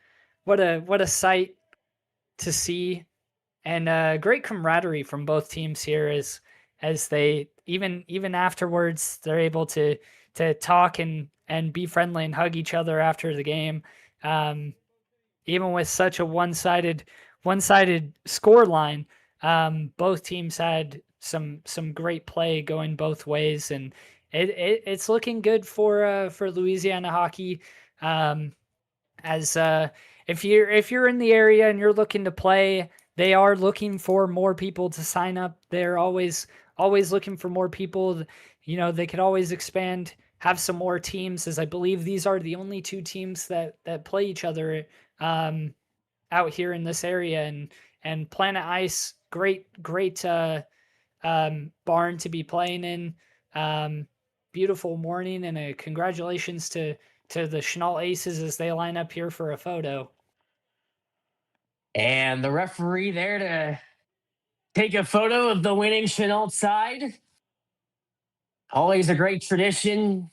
What a sight to see. And great camaraderie from both teams here as they even afterwards they're able to talk and be friendly and hug each other after the game. Even with such a one-sided score line, both teams had some great play going both ways, and it's looking good for Louisiana hockey. As if you're in the area and you're looking to play, they are looking for more people to sign up. They're always looking for more people. They could always expand, have some more teams, as I believe these are the only two teams that play each other out here in this area. And Planet Ice, great barn to be playing in. Beautiful morning, and a congratulations to the Chennault Aces as they line up here for a photo. And the referee there to take a photo of the winning Chennault side. Always a great tradition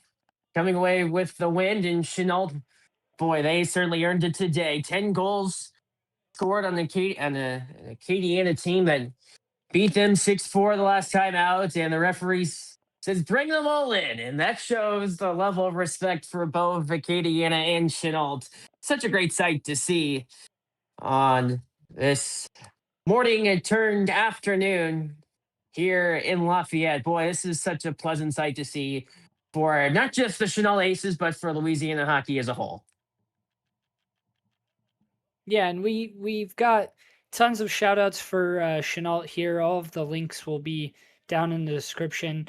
coming away with the win. And Chennault, boy, they certainly earned it today. 10 goals scored on an Acadiana team that beat them 6-4 the last time out. And the referees says, bring them all in. And that shows the level of respect for both Acadiana and Chennault. Such a great sight to see on this morning and turned afternoon here in Lafayette. Boy, this is such a pleasant sight to see for not just the Chennault Aces, but for Louisiana hockey as a whole. Yeah, and we've got tons of shout outs for Chennault here. All of the links will be down in the description.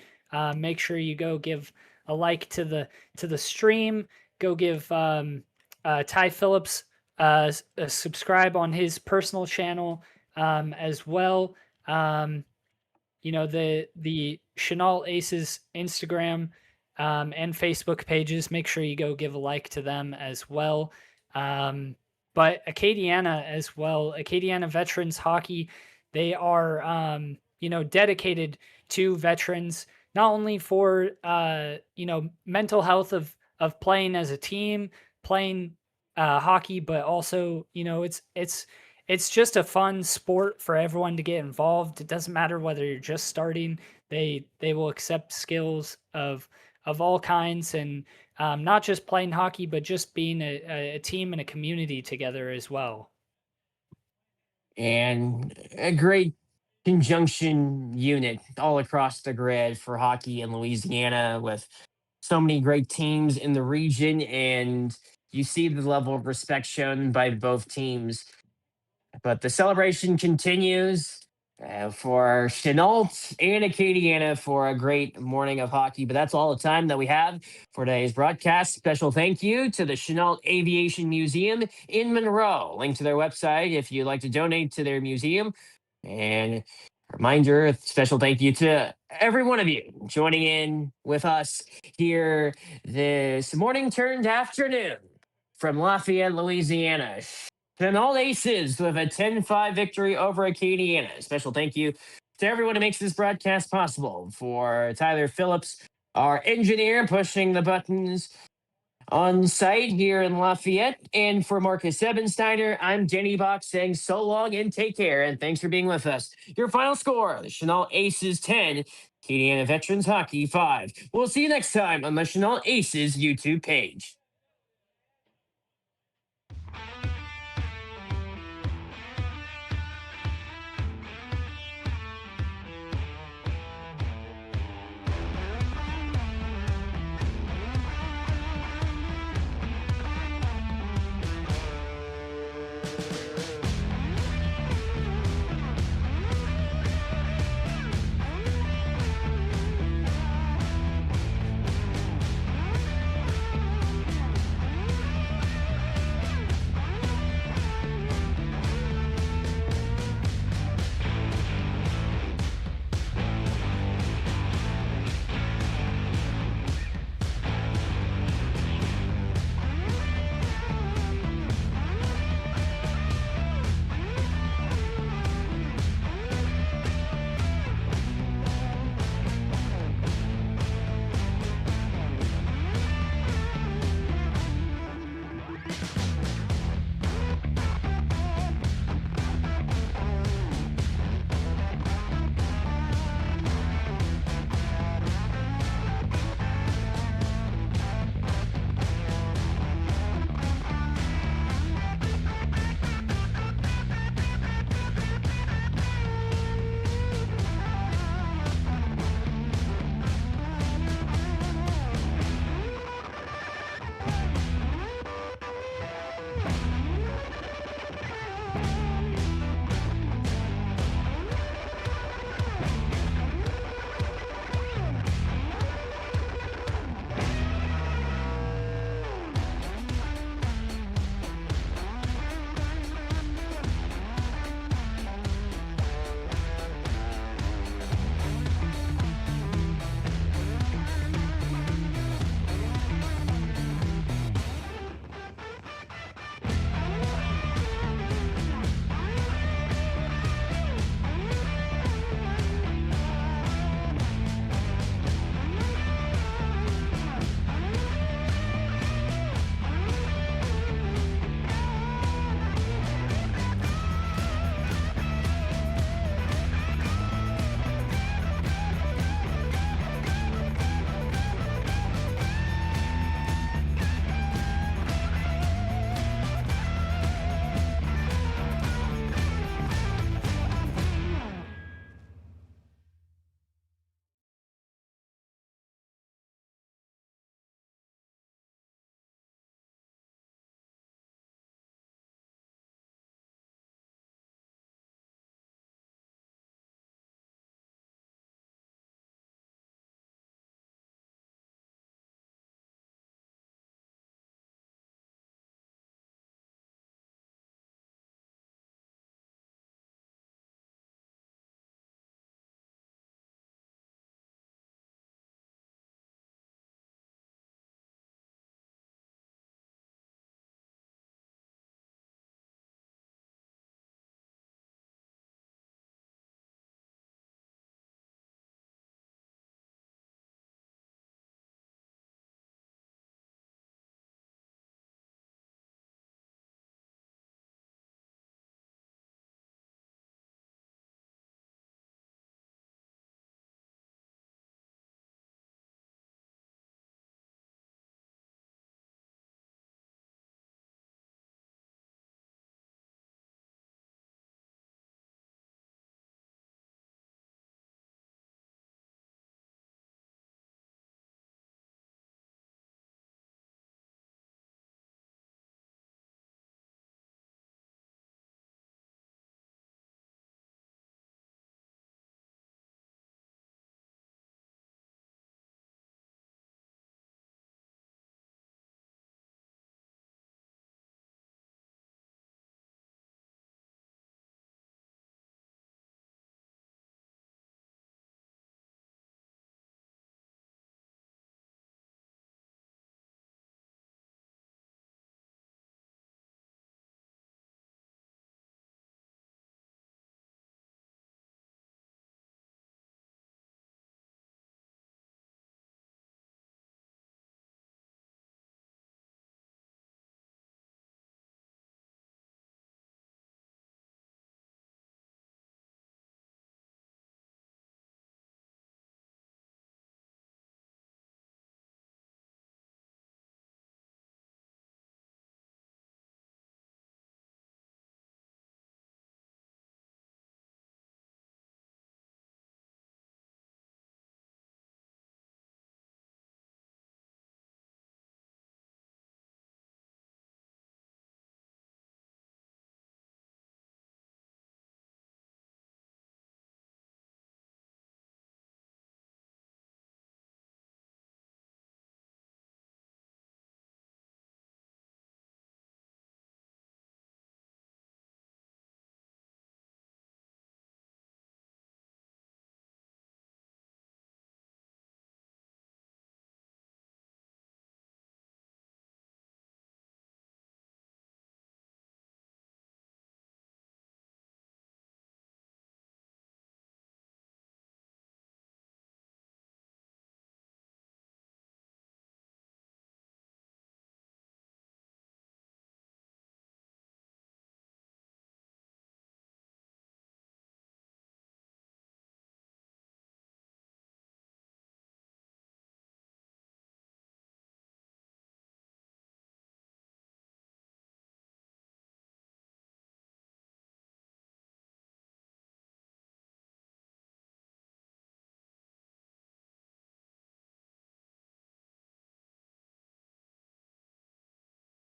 Make sure you go give a like to the stream. Go give Ty Phillips a subscribe on his personal channel as well. The Chennault Aces Instagram and Facebook pages. Make sure you go give a like to them as well. But Acadiana as well, Acadiana Veterans Hockey, they are dedicated to veterans, not only for mental health of playing as a team, playing hockey, but also it's just a fun sport for everyone to get involved. It doesn't matter whether you're just starting. They will accept skills of all kinds, and not just playing hockey, but just being a team and a community together as well. And a great conjunction unit all across the grid for hockey in Louisiana, with so many great teams in the region. And you see the level of respect shown by both teams. But the celebration continues for Chennault and Acadiana for a great morning of hockey. But that's all the time that we have for today's broadcast. Special thank you to the Chennault Aviation Museum in Monroe. Link to their website if you'd like to donate to their museum. And reminder, special thank you to every one of you joining in with us here this morning turned afternoon from Lafayette, Louisiana. Chennault Aces with a 10-5 victory over Acadiana. Special thank you to everyone who makes this broadcast possible. For Tyler Phillips, our engineer, pushing the buttons on site here in Lafayette. And for Marcus Ebensteiner, I'm Jenny Box saying so long and take care. And thanks for being with us. Your final score, the Chennault Aces 10, Acadiana Veterans Hockey 5. We'll see you next time on the Chennault Aces YouTube page.